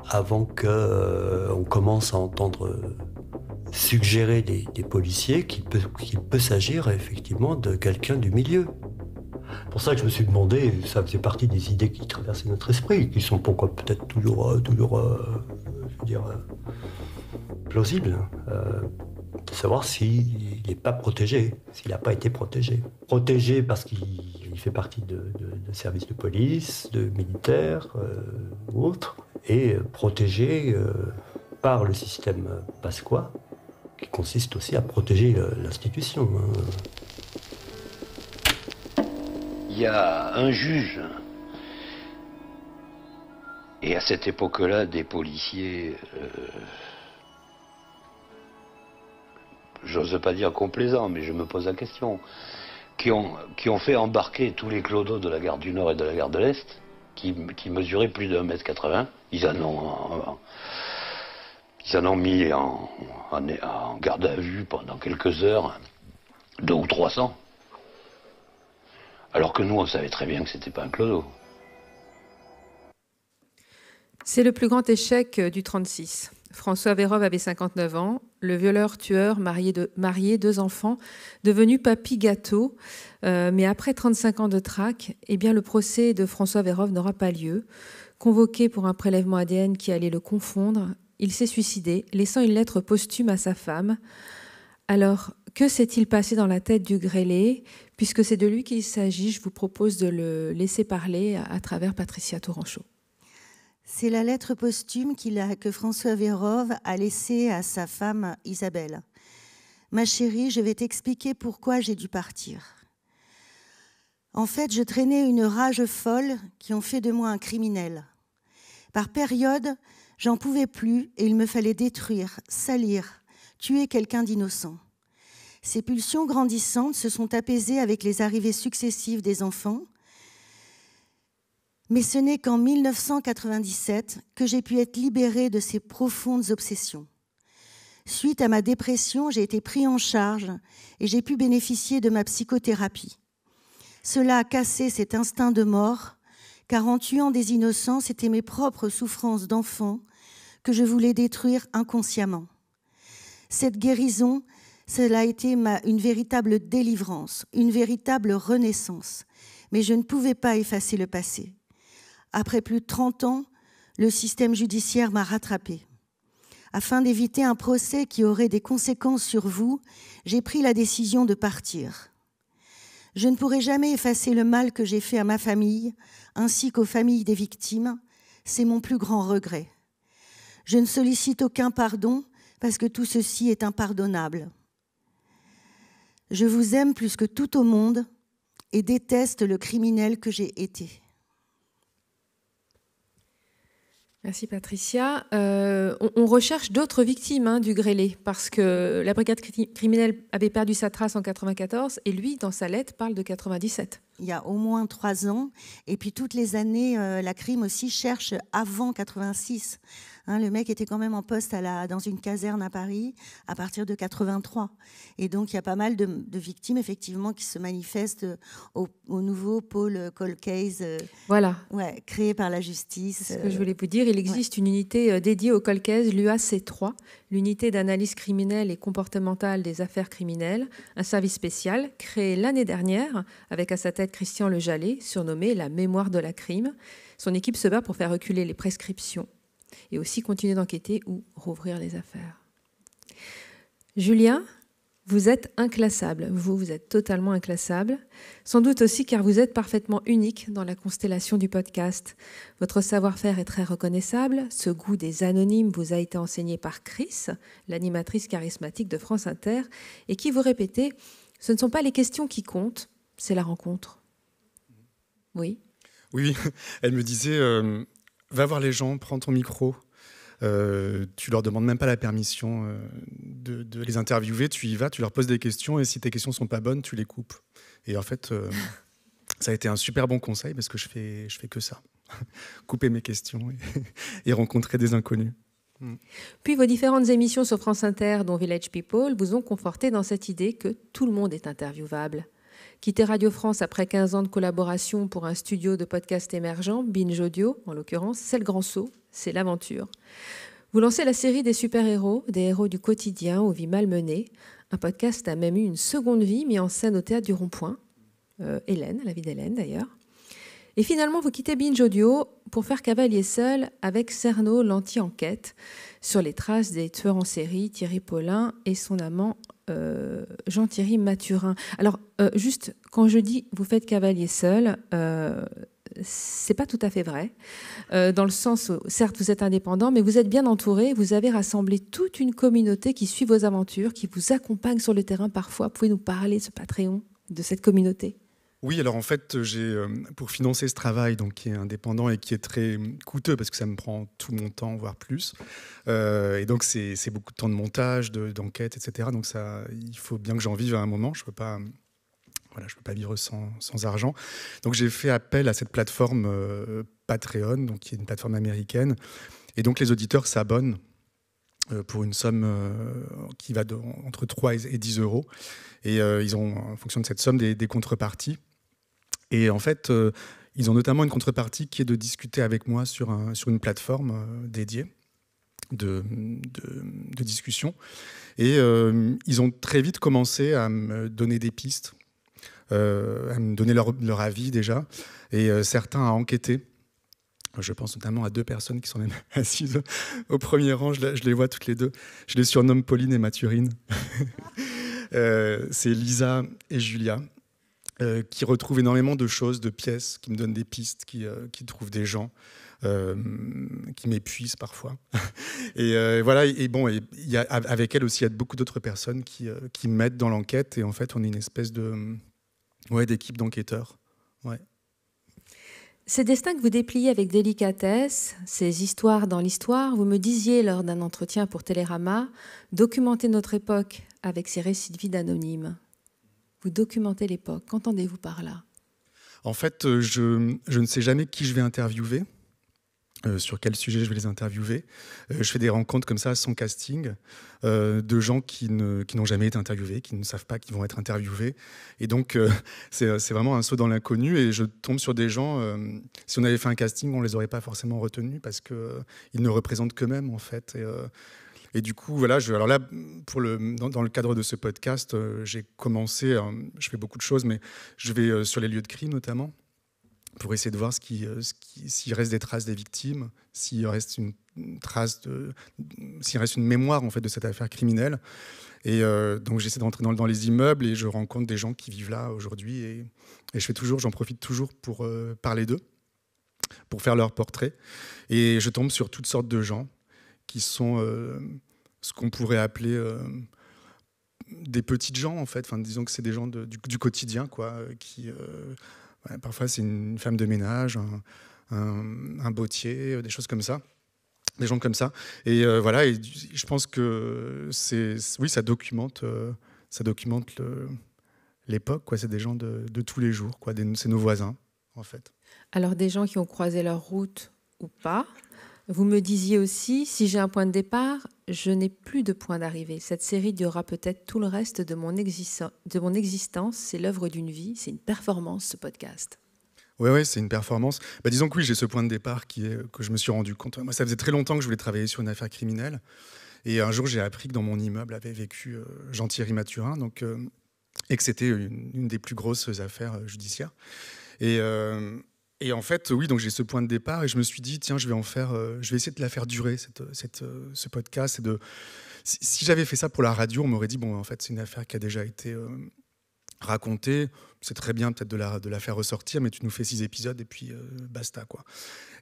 avant qu'on commence à entendre suggérer des policiers qu'il peut s'agir effectivement de quelqu'un du milieu. C'est pour ça que je me suis demandé, ça faisait partie des idées qui traversaient notre esprit, qui sont pourquoi peut-être toujours plausibles, de savoir s'il n'est pas protégé, s'il n'a pas été protégé. Protégé parce qu'il fait partie de services de police, de militaires ou autres, et protégé par le système Pasqua, qui consiste aussi à protéger l'institution. Il y a un juge, et à cette époque-là, des policiers, j'ose pas dire complaisants, mais je me pose la question, qui ont fait embarquer tous les clodos de la gare du Nord et de la gare de l'Est, qui mesuraient plus de 1,80 m. Ils en ont mis en garde à vue pendant quelques heures, 200 ou 300. Alors que nous, on savait très bien que c'était pas un clodo. C'est le plus grand échec du 36. François Vérove avait 59 ans, le violeur-tueur, marié 2 enfants, devenu papy gâteau. Mais après 35 ans de traque, le procès de François Vérove n'aura pas lieu. Convoqué pour un prélèvement ADN qui allait le confondre, il s'est suicidé, laissant une lettre posthume à sa femme. Alors, que s'est-il passé dans la tête du grêlé? Puisque c'est de lui qu'il s'agit, je vous propose de le laisser parler à travers Patricia Touranchot. C'est la lettre posthume que François Vérove a laissée à sa femme Isabelle. « Ma chérie, je vais t'expliquer pourquoi j'ai dû partir. En fait, je traînais une rage folle qui ont fait de moi un criminel. Par période, j'en pouvais plus et il me fallait détruire, salir, tuer quelqu'un d'innocent. Ces pulsions grandissantes se sont apaisées avec les arrivées successives des enfants. Mais ce n'est qu'en 1997 que j'ai pu être libérée de ces profondes obsessions. Suite à ma dépression, j'ai été pris en charge et j'ai pu bénéficier de ma psychothérapie. Cela a cassé cet instinct de mort, car en tuant des innocents, c'était mes propres souffrances d'enfant que je voulais détruire inconsciemment. Cette guérison, cela a été une véritable délivrance, une véritable renaissance. Mais je ne pouvais pas effacer le passé. Après plus de 30 ans, le système judiciaire m'a rattrapée. Afin d'éviter un procès qui aurait des conséquences sur vous, j'ai pris la décision de partir. Je ne pourrai jamais effacer le mal que j'ai fait à ma famille, ainsi qu'aux familles des victimes. C'est mon plus grand regret. Je ne sollicite aucun pardon, parce que tout ceci est impardonnable. Je vous aime plus que tout au monde et déteste le criminel que j'ai été. Merci Patricia. On recherche d'autres victimes du grêlé, parce que la brigade criminelle avait perdu sa trace en 1994 et lui, dans sa lettre, parle de 1997. Il y a au moins 3 ans. Et puis toutes les années, la crime aussi cherche avant 1986. Le mec était quand même en poste dans une caserne à Paris à partir de 1983. Et donc il y a pas mal de victimes effectivement qui se manifestent au nouveau pôle Cold Case voilà. Créé par la justice. C'est ce que je voulais vous dire. Il existe une unité dédiée au Cold Case, l'UAC3, l'unité d'analyse criminelle et comportementale des affaires criminelles, un service spécial créé l'année dernière avec à sa tête Christian Lejallet, surnommé la mémoire de la crime. Son équipe se bat pour faire reculer les prescriptions et aussi continuer d'enquêter ou rouvrir les affaires. Julien, vous êtes inclassable. Vous êtes totalement inclassable. Sans doute aussi car vous êtes parfaitement unique dans la constellation du podcast. Votre savoir-faire est très reconnaissable. Ce goût des anonymes vous a été enseigné par Chris, l'animatrice charismatique de France Inter, et qui vous répétait « Ce ne sont pas les questions qui comptent, c'est la rencontre. » Oui. Oui, elle me disait va voir les gens, prends ton micro. Tu leur demandes même pas la permission de les interviewer. Tu y vas, tu leur poses des questions et si tes questions sont pas bonnes, tu les coupes. Et en fait, ça a été un super bon conseil parce que je fais que ça. Couper mes questions et rencontrer des inconnus. Puis vos différentes émissions sur France Inter, dont Village People, vous ont conforté dans cette idée que tout le monde est interviewable. Quitter Radio France après 15 ans de collaboration pour un studio de podcast émergent, Binge Audio en l'occurrence, c'est le grand saut, c'est l'aventure. Vous lancez la série des super-héros, des héros du quotidien aux vies malmenées. Un podcast a même eu une seconde vie, mis en scène au Théâtre du Rond-Point. Hélène, la vie d'Hélène d'ailleurs. Et finalement, vous quittez Binge Audio pour faire cavalier seul avec Cerno, l'anti-enquête, sur les traces des tueurs en série, Thierry Paulin et son amant Jean-Thierry Mathurin. Alors, juste, quand je dis vous faites cavalier seul, c'est pas tout à fait vrai, dans le sens où, certes, vous êtes indépendant, mais vous êtes bien entouré, vous avez rassemblé toute une communauté qui suit vos aventures, qui vous accompagne sur le terrain parfois. Pouvez nous parler de ce Patreon, de cette communauté ? Oui, alors en fait, j'ai pour financer ce travail, donc qui est indépendant et qui est très coûteux parce que ça me prend tout mon temps, voire plus. Et donc c'est beaucoup de temps de montage, d'enquête, etc. Donc ça, il faut bien que j'en vive à un moment. Je peux pas vivre sans argent. Donc j'ai fait appel à cette plateforme Patreon, donc qui est une plateforme américaine. Et donc les auditeurs s'abonnent pour une somme qui va entre 3 et 10 euros. Et ils ont, en fonction de cette somme, des contreparties. Et en fait, ils ont notamment une contrepartie qui est de discuter avec moi sur une plateforme dédiée de discussion. Et ils ont très vite commencé à me donner des pistes, à me donner leur avis déjà, et certains à enquêter. Je pense notamment à 2 personnes qui sont même assises au premier rang. Je les vois toutes les deux. Je les surnomme Pauline et Mathurine. C'est Lisa et Julia qui retrouvent énormément de choses, de pièces, qui me donnent des pistes, qui trouvent des gens, qui m'épuisent parfois. Et voilà. Et bon, avec elle aussi, il y a beaucoup d'autres personnes qui m'aident dans l'enquête. Et en fait, on est une espèce d'équipe d'enquêteurs. Ouais. Ces destins que vous dépliez avec délicatesse, ces histoires dans l'histoire, vous me disiez lors d'un entretien pour Télérama, documenter notre époque avec ces récits de vie d'anonymes. Vous documentez l'époque. Qu'entendez-vous par là ? En fait, je ne sais jamais qui je vais interviewer, sur quel sujet je vais les interviewer. Je fais des rencontres comme ça, sans casting, de gens qui n'ont jamais été interviewés, qui ne savent pas qu'ils vont être interviewés. Et donc, c'est vraiment un saut dans l'inconnu. Et je tombe sur des gens, si on avait fait un casting, on ne les aurait pas forcément retenus parce qu'ils ne représentent qu'eux-mêmes, en fait. Et du coup, voilà, alors là, dans le cadre de ce podcast, j'ai commencé, je fais beaucoup de choses, mais je vais sur les lieux de crime notamment, pour essayer de voir s'il reste des traces des victimes, s'il reste une mémoire en fait de cette affaire criminelle. Et donc j'essaie d'entrer dans les immeubles et je rencontre des gens qui vivent là aujourd'hui et j'en profite toujours pour parler d'eux, pour faire leur portrait. Et je tombe sur toutes sortes de gens qui sont ce qu'on pourrait appeler des petites gens en fait. Enfin, disons que c'est des gens du quotidien quoi, qui parfois, c'est une femme de ménage, un bottier, des choses comme ça, des gens comme ça. Et voilà, et je pense que ça documente l'époque, quoi. C'est des gens de tous les jours, quoi. C'est nos voisins, en fait. Alors, des gens qui ont croisé leur route ou pas. Vous me disiez aussi, si j'ai un point de départ, je n'ai plus de point d'arrivée. Cette série durera peut-être tout le reste de mon existence. C'est l'œuvre d'une vie, c'est une performance, ce podcast. Oui, c'est une performance. Disons que oui, j'ai ce point de départ que je me suis rendu compte. Moi, ça faisait très longtemps que je voulais travailler sur une affaire criminelle. Et un jour, j'ai appris que dans mon immeuble avait vécu Jean-Thierry Mathurin, et que c'était une des plus grosses affaires judiciaires. Et en fait, oui, donc j'ai ce point de départ et je me suis dit, tiens, je vais essayer de la faire durer, ce podcast. Si j'avais fait ça pour la radio, on m'aurait dit, bon, en fait, c'est une affaire qui a déjà été racontée. C'est très bien peut-être de la faire ressortir, mais tu nous fais 6 épisodes et puis basta, quoi.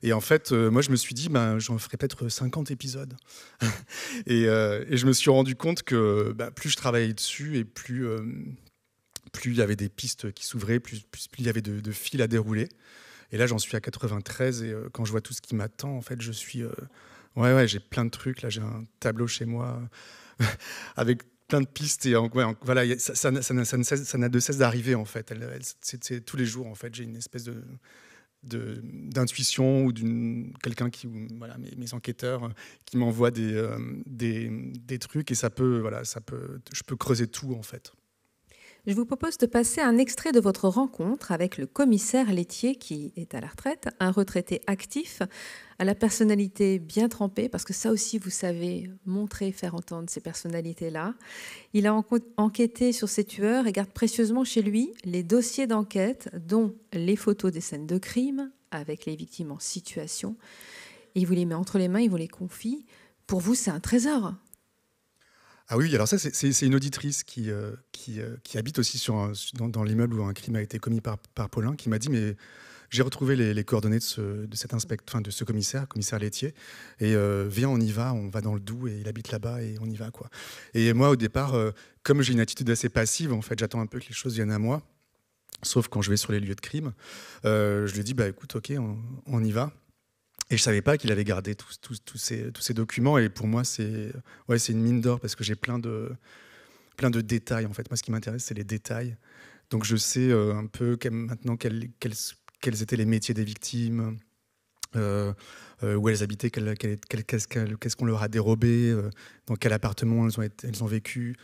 Et en fait, moi, je me suis dit, j'en ferai peut-être 50 épisodes. et je me suis rendu compte que plus je travaillais dessus et plus il y avait des pistes qui s'ouvraient, plus il y avait de fils à dérouler. Et là, j'en suis à 93 et quand je vois tout ce qui m'attend, en fait, je suis... j'ai plein de trucs. Là, j'ai un tableau chez moi avec plein de pistes. Et voilà, ça n'a de cesse d'arriver, en fait. C'est tous les jours, en fait. J'ai une espèce d'intuition ou quelqu'un mes enquêteurs qui m'envoient des trucs et je peux creuser tout, en fait. Je vous propose de passer un extrait de votre rencontre avec le commissaire laitier qui est à la retraite, un retraité actif, à la personnalité bien trempée, parce que ça aussi, vous savez montrer, faire entendre ces personnalités-là. Il a enquêté sur ces tueurs et garde précieusement chez lui les dossiers d'enquête, dont les photos des scènes de crime, avec les victimes en situation. Il vous les met entre les mains, il vous les confie. Pour vous, c'est un trésor. Ah oui, alors ça, c'est une auditrice qui habite aussi dans l'immeuble où un crime a été commis par Paulin, qui m'a dit, mais j'ai retrouvé les coordonnées de ce commissaire laitier, et viens, on y va dans le Doubs, et il habite là-bas, et on y va, quoi. Et moi, au départ, comme j'ai une attitude assez passive, en fait, j'attends un peu que les choses viennent à moi, sauf quand je vais sur les lieux de crime. Je lui ai dit, écoute, ok, on y va. Et je ne savais pas qu'il avait gardé tous ces documents. Et pour moi, c'est une mine d'or parce que j'ai plein de détails. En fait, moi, ce qui m'intéresse, c'est les détails. Donc, je sais un peu maintenant quels étaient les métiers des victimes, où elles habitaient, qu'est-ce qu'on leur a dérobé, dans quel appartement elles ont vécu.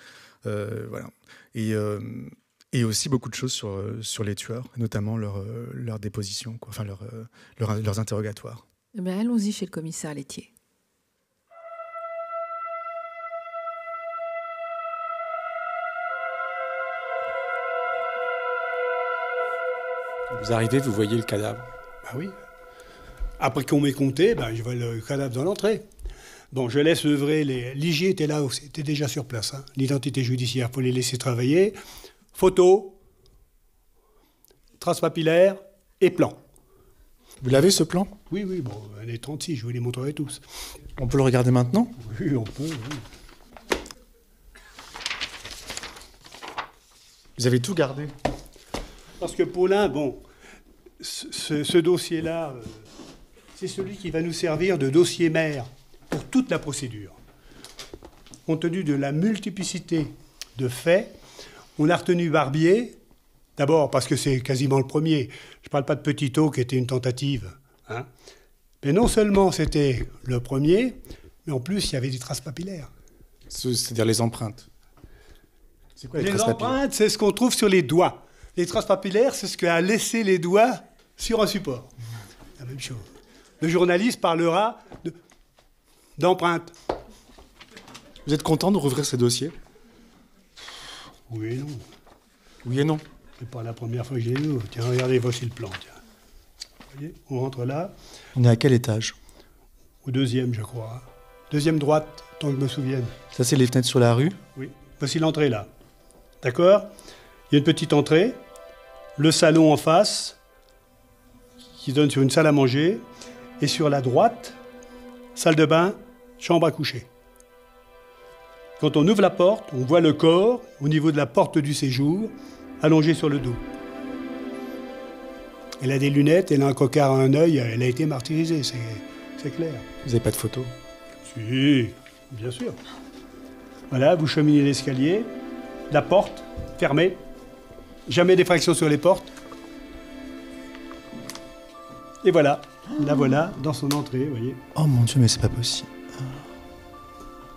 Voilà. Et aussi beaucoup de choses sur les tueurs, notamment leur déposition, quoi, enfin leurs interrogatoires. Allons-y chez le commissaire laitier. Vous arrivez, vous voyez le cadavre. Oui. Après qu'on m'ait compté, je vois le cadavre dans l'entrée. Bon, je laisse œuvrer l'IJ était là aussi, était déjà sur place. Hein. L'identité judiciaire, faut les laisser travailler. Photo, traces papillaires et plan. Vous l'avez, ce plan ? Oui, bon, elle est 36, je vous les montrerai tous. On peut le regarder maintenant ? Oui, on peut, oui. Vous avez tout gardé ? Parce que Paulin, ce dossier-là, c'est celui qui va nous servir de dossier mère pour toute la procédure. Compte tenu de la multiplicité de faits, on a retenu Barbier, d'abord parce que c'est quasiment le premier. Je ne parle pas de Petitot qui était une tentative. Hein. Mais non seulement c'était le premier, mais en plus il y avait des traces papillaires. C'est-à-dire les empreintes. C'est quoi les traces papillaires ? Empreintes, c'est ce qu'on trouve sur les doigts. Les traces papillaires, c'est ce qu'a laissé les doigts sur un support. La même chose. Le journaliste parlera d'empreintes. Vous êtes content de rouvrir ces dossiers ? Oui et non. Oui et non. C'est pas la première fois que je les ouvre. Tiens, regardez, voici le plan. Tiens. Vous voyez, on rentre là. On est à quel étage ? Au deuxième, je crois. Deuxième droite, tant que je me souvienne. Ça, c'est les fenêtres sur la rue ? Oui. Voici l'entrée là. D'accord ? Il y a une petite entrée. Le salon en face, qui donne sur une salle à manger. Et sur la droite, salle de bain, chambre à coucher. Quand on ouvre la porte, on voit le corps, au niveau de la porte du séjour, allongé sur le dos. Elle a des lunettes, elle a un cocard à un œil, elle a été martyrisée, c'est clair. Vous n'avez pas de photo ? Si, bien sûr. Voilà, vous cheminez l'escalier, la porte fermée, jamais d'effraction sur les portes. Et voilà, la voilà dans son entrée, vous voyez. Oh mon Dieu, mais c'est pas possible.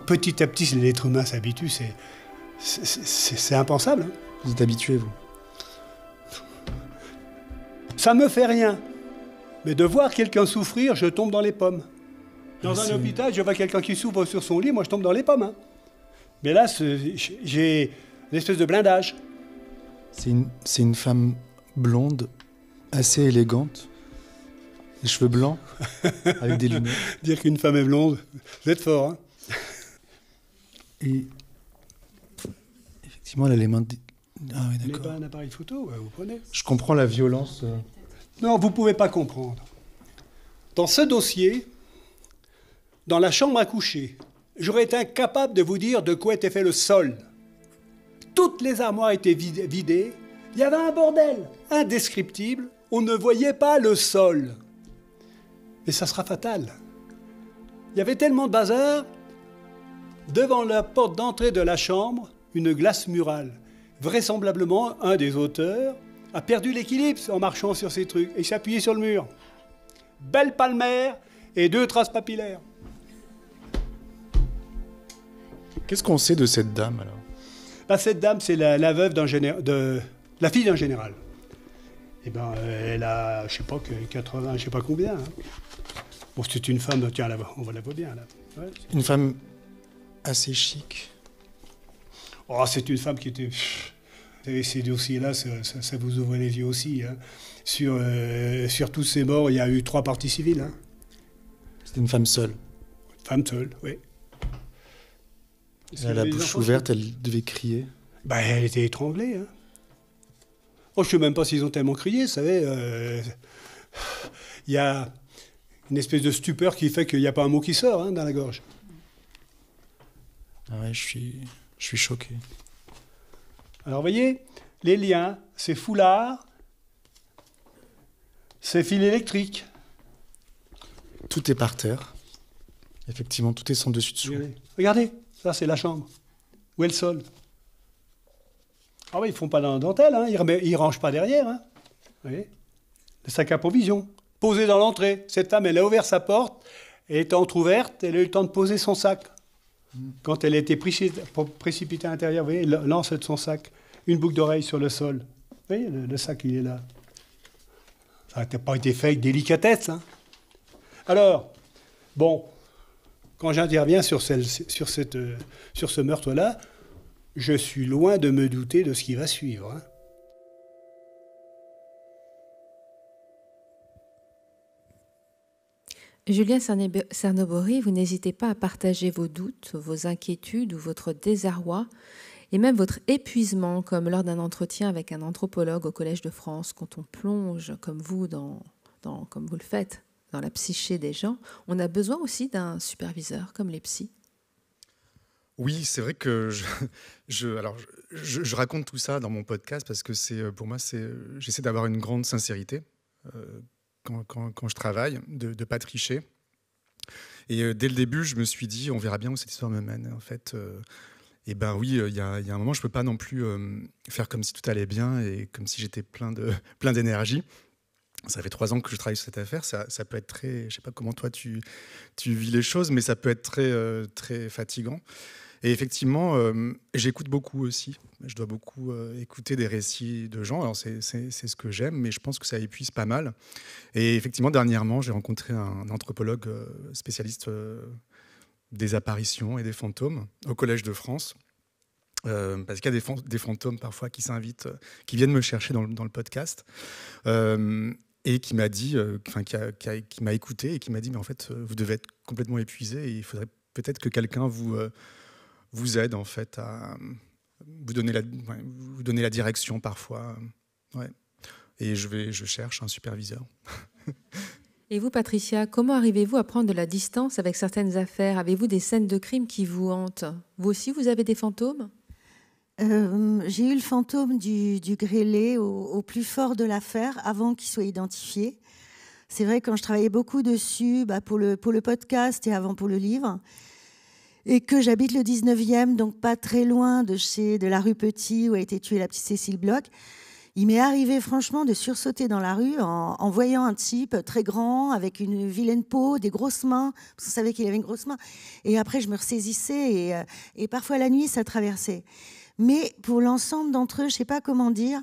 Petit à petit, l'être humain s'habitue, c'est impensable. Hein. Vous êtes habitué, vous ? Ça me fait rien. Mais de voir quelqu'un souffrir, je tombe dans les pommes. Dans un hôpital, je vois quelqu'un qui souffre sur son lit, moi je tombe dans les pommes. Hein. Mais là, j'ai une espèce de blindage. C'est une femme blonde, assez élégante, les cheveux blancs, avec des lunettes. Dire qu'une femme est blonde, vous êtes fort, hein. Et effectivement, elle a les mains... Ah oui, Vous n'avez d'accord. pas un appareil photo, vous prenez. Je comprends la violence. Non, vous ne pouvez pas comprendre. Dans ce dossier, dans la chambre à coucher, j'aurais été incapable de vous dire de quoi était fait le sol. Toutes les armoires étaient vidées. Il y avait un bordel indescriptible. On ne voyait pas le sol. Mais ça sera fatal. Il y avait tellement de bazar. Devant la porte d'entrée de la chambre, une glace murale. Vraisemblablement, un des auteurs a perdu l'équilibre en marchant sur ces trucs et s'est appuyé sur le mur. Belle palmaire et 2 traces papillaires. Qu'est-ce qu'on sait de cette dame, alors ? Bah, cette dame, c'est la veuve la fille d'un général. Eh ben, elle a, je sais pas, 80, je sais pas combien. Hein. Bon, c'est une femme, tiens, là, on la voit bien, là. Ouais, une femme assez chic. Oh, c'est une femme qui était... Ces dossiers-là, ça vous ouvre les yeux aussi. Hein. Sur tous ces morts, il y a eu 3 parties civiles. Hein. C'était une femme seule. Femme seule, oui. Elle a la bouche ouverte, elle devait crier. Bah, elle était étranglée. Hein. Oh, je ne sais même pas s'ils ont tellement crié, vous savez. Il y a une espèce de stupeur qui fait qu'il n'y a pas un mot qui sort hein, dans la gorge. Ah ouais, je suis choqué. Alors, vous voyez, les liens, c'est foulard, c'est fil électrique. Tout est par terre. Effectivement, tout est sans dessus-dessous. Regardez, ça, c'est la chambre. Où est le sol? Ah oui, ils ne font pas dans la dentelle, hein. Ils ne rangent pas derrière. Hein. Vous voyez, le sac à provisions, posé dans l'entrée. Cette femme, elle a ouvert sa porte, elle était entrouverte, elle a eu le temps de poser son sac. Quand elle a été précipitée à l'intérieur, vous voyez, lance de son sac, une boucle d'oreille sur le sol. Vous voyez, le sac, il est là. Ça n'a pas été fait avec délicatesse. Hein. Alors, bon, quand j'interviens sur ce meurtre-là, je suis loin de me douter de ce qui va suivre. Hein. Julien Cernobori, vous n'hésitez pas à partager vos doutes, vos inquiétudes ou votre désarroi et même votre épuisement, comme lors d'un entretien avec un anthropologue au Collège de France, quand on plonge, comme vous, comme vous le faites, dans la psyché des gens. On a besoin aussi d'un superviseur, comme les psys. Oui, c'est vrai que je raconte tout ça dans mon podcast parce que pour moi, j'essaie d'avoir une grande sincérité quand je travaille, de ne pas tricher. Et dès le début, je me suis dit, on verra bien où cette histoire me mène. En fait, et ben oui, il y a un moment, je ne peux pas non plus faire comme si tout allait bien et comme si j'étais plein d'énergie. Ça fait 3 ans que je travaille sur cette affaire. Ça peut être très... Je ne sais pas comment toi, tu vis les choses, mais ça peut être très fatigant. Et effectivement, j'écoute beaucoup aussi. Je dois beaucoup écouter des récits de gens. Alors, c'est ce que j'aime, mais je pense que ça épuise pas mal. Et effectivement, dernièrement, j'ai rencontré un anthropologue spécialiste des apparitions et des fantômes au Collège de France. Parce qu'il y a des fantômes parfois qui s'invitent, qui viennent me chercher dans le podcast. Et qui m'a dit, qui m'a écouté et qui m'a dit, mais en fait, vous devez être complètement épuisé et il faudrait peut-être que quelqu'un vous aide en fait à vous donner la direction parfois. Ouais. Et je cherche un superviseur. Et vous, Patricia, comment arrivez-vous à prendre de la distance avec certaines affaires? Avez-vous des scènes de crime qui vous hantent? Vous aussi, vous avez des fantômes? J'ai eu le fantôme du grêlé au plus fort de l'affaire avant qu'il soit identifié. C'est vrai, quand je travaillais beaucoup dessus, pour le podcast et avant pour le livre, et que j'habite le 19e, donc pas très loin de la rue Petit où a été tuée la petite Cécile Bloch, il m'est arrivé franchement de sursauter dans la rue en voyant un type très grand, avec une vilaine peau, des grosses mains, parce qu'on savait qu'il avait une grosse main. Et après, je me ressaisissais et parfois la nuit, ça traversait. Mais pour l'ensemble d'entre eux, je ne sais pas comment dire,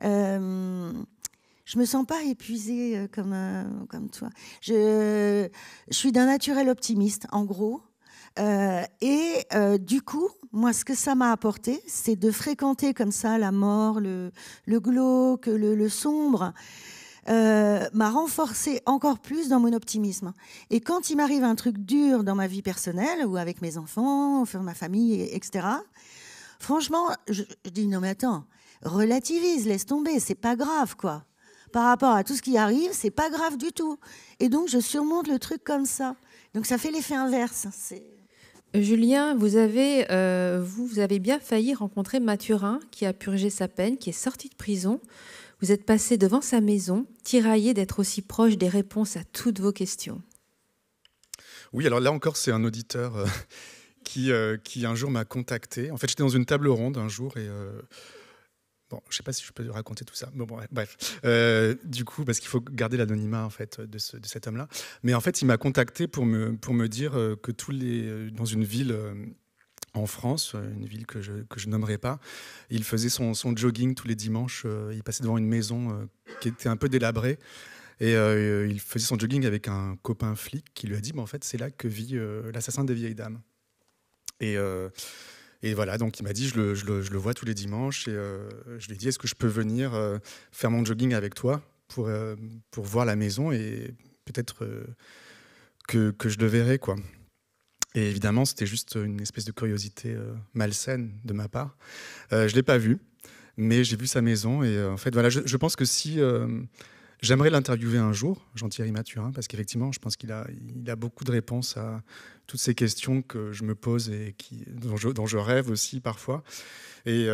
je ne me sens pas épuisée comme toi. Je suis d'un naturel optimiste, en gros. Du coup, moi, ce que ça m'a apporté, c'est de fréquenter comme ça la mort, le glauque, le sombre, m'a renforcé encore plus dans mon optimisme. Et quand il m'arrive un truc dur dans ma vie personnelle, ou avec mes enfants, enfin, ma famille, etc., franchement, je dis non mais attends, relativise, laisse tomber, c'est pas grave quoi. Par rapport à tout ce qui arrive, c'est pas grave du tout. Et donc je surmonte le truc comme ça. Donc ça fait l'effet inverse. Julien, vous avez bien failli rencontrer Mathurin, qui a purgé sa peine, qui est sorti de prison. Vous êtes passé devant sa maison, tiraillé d'être aussi proche des réponses à toutes vos questions. Oui, alors là encore, c'est un auditeur qui un jour m'a contacté. En fait, j'étais dans une table ronde un jour et... Bon, je ne sais pas si je peux raconter tout ça. Bon, bref. Du coup, parce qu'il faut garder l'anonymat en fait, de cet homme-là. Mais en fait, il m'a contacté pour me dire que dans une ville en France, une ville que je nommerai pas, il faisait son jogging tous les dimanches. Il passait devant une maison qui était un peu délabrée. Et il faisait son jogging avec un copain flic qui lui a dit en fait, c'est là que vit l'assassin des vieilles dames. Et voilà, donc il m'a dit, je le vois tous les dimanches, et je lui ai dit, est-ce que je peux venir faire mon jogging avec toi pour voir la maison, et peut-être que je le verrai, quoi. Et évidemment, c'était juste une espèce de curiosité malsaine de ma part. Je ne l'ai pas vu, mais j'ai vu sa maison, et en fait, voilà, je pense que si... J'aimerais l'interviewer un jour, Jean-Thierry Mathurin, parce qu'effectivement, je pense qu'il a beaucoup de réponses à toutes ces questions que je me pose et dont je rêve aussi parfois. Et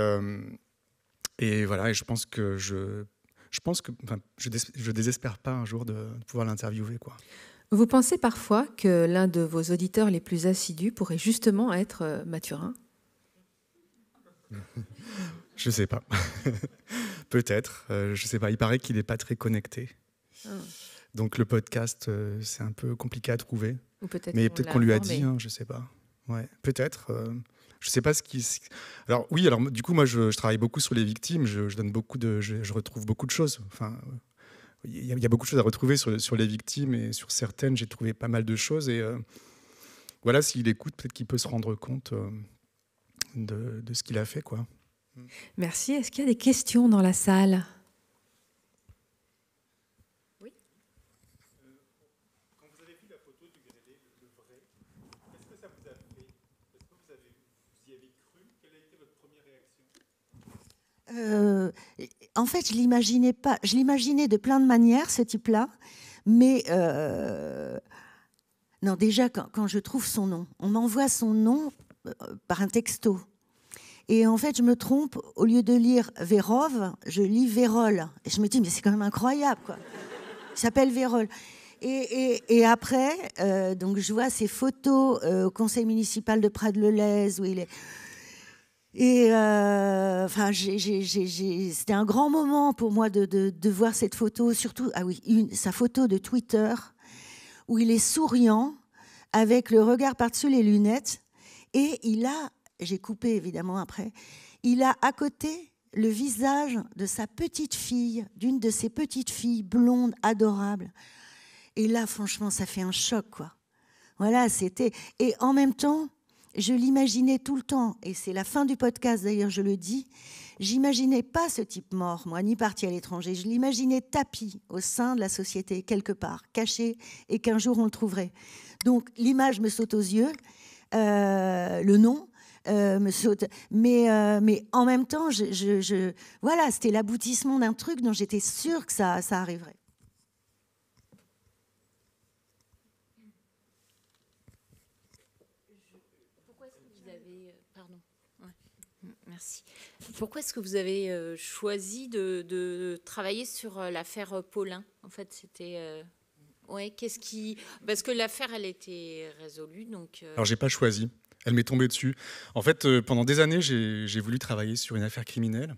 voilà, et je pense que je désespère pas un jour de pouvoir l'interviewer, quoi. Vous pensez parfois que l'un de vos auditeurs les plus assidus pourrait justement être Mathurin? Je sais pas. Peut-être. Je sais pas. Il paraît qu'il n'est pas très connecté. Oh. Donc le podcast, c'est un peu compliqué à trouver. Ou peut-être mais peut-être qu'on lui a dit, hein, je sais pas. Ouais, peut-être. Je sais pas ce qui. Alors oui. Alors du coup, moi, je travaille beaucoup sur les victimes. Je donne beaucoup je retrouve beaucoup de choses. Enfin, il y a beaucoup de choses à retrouver sur les victimes, et sur certaines, j'ai trouvé pas mal de choses. Et voilà, s'il écoute, peut-être qu'il peut se rendre compte de ce qu'il a fait, quoi. Merci. Est-ce qu'il y a des questions dans la salle? Oui. Quand vous avez vu la photo du grêlé, le vrai, qu'est-ce que ça vous a fait? Est-ce que vous y avez cru? Quelle a été votre première réaction? En fait, je l'imaginais pas. Je l'imaginais de plein de manières, ce type-là. Mais non, déjà, quand je trouve son nom, on m'envoie son nom par un texto. Et en fait, je me trompe. Au lieu de lire Vérove, je lis Vérole. Et je me dis, mais c'est quand même incroyable, quoi. Il s'appelle Vérole. Et après, donc je vois ces photos au conseil municipal de Prades-le-Lez où il est. Et enfin, c'était un grand moment pour moi de voir cette photo, surtout sa photo de Twitter où il est souriant avec le regard par-dessus les lunettes. Et j'ai coupé évidemment après, il a à côté le visage de sa petite fille, d'une de ses petites filles blondes, adorables. Et là, franchement, ça fait un choc, quoi. Voilà, c'était... Et en même temps, je l'imaginais tout le temps, et c'est la fin du podcast d'ailleurs, je le dis, j'imaginais pas ce type mort, moi, ni parti à l'étranger. Je l'imaginais tapi au sein de la société, quelque part, caché, et qu'un jour on le trouverait. Donc l'image me saute aux yeux, le nom me saute, mais en même temps, voilà, c'était l'aboutissement d'un truc dont j'étais sûre que ça arriverait. Merci. Pourquoi est-ce que vous avez choisi de travailler sur l'affaire Paulin ? En fait, c'était... Ouais, qu'est-ce qui... Parce que l'affaire, elle était résolue, donc... Alors, j'ai pas choisi. Elle m'est tombée dessus. En fait, pendant des années, j'ai voulu travailler sur une affaire criminelle.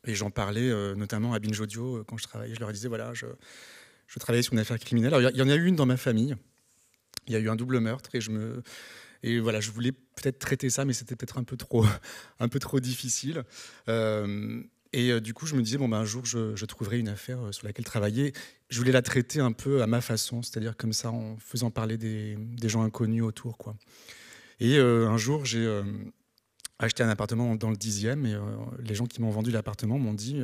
Et j'en parlais notamment à Binge Audio quand je travaillais. Je leur disais, voilà, je travaillais sur une affaire criminelle. Alors, il y en a eu une dans ma famille. Il y a eu un double meurtre et voilà, je voulais peut-être traiter ça, mais c'était peut-être un peu trop difficile. Du coup, je me disais, un jour, je trouverai une affaire sur laquelle travailler. Je voulais la traiter un peu à ma façon, c'est-à-dire comme ça, en faisant parler des gens inconnus autour, quoi. Et un jour, j'ai acheté un appartement dans le 10e et les gens qui m'ont vendu l'appartement m'ont dit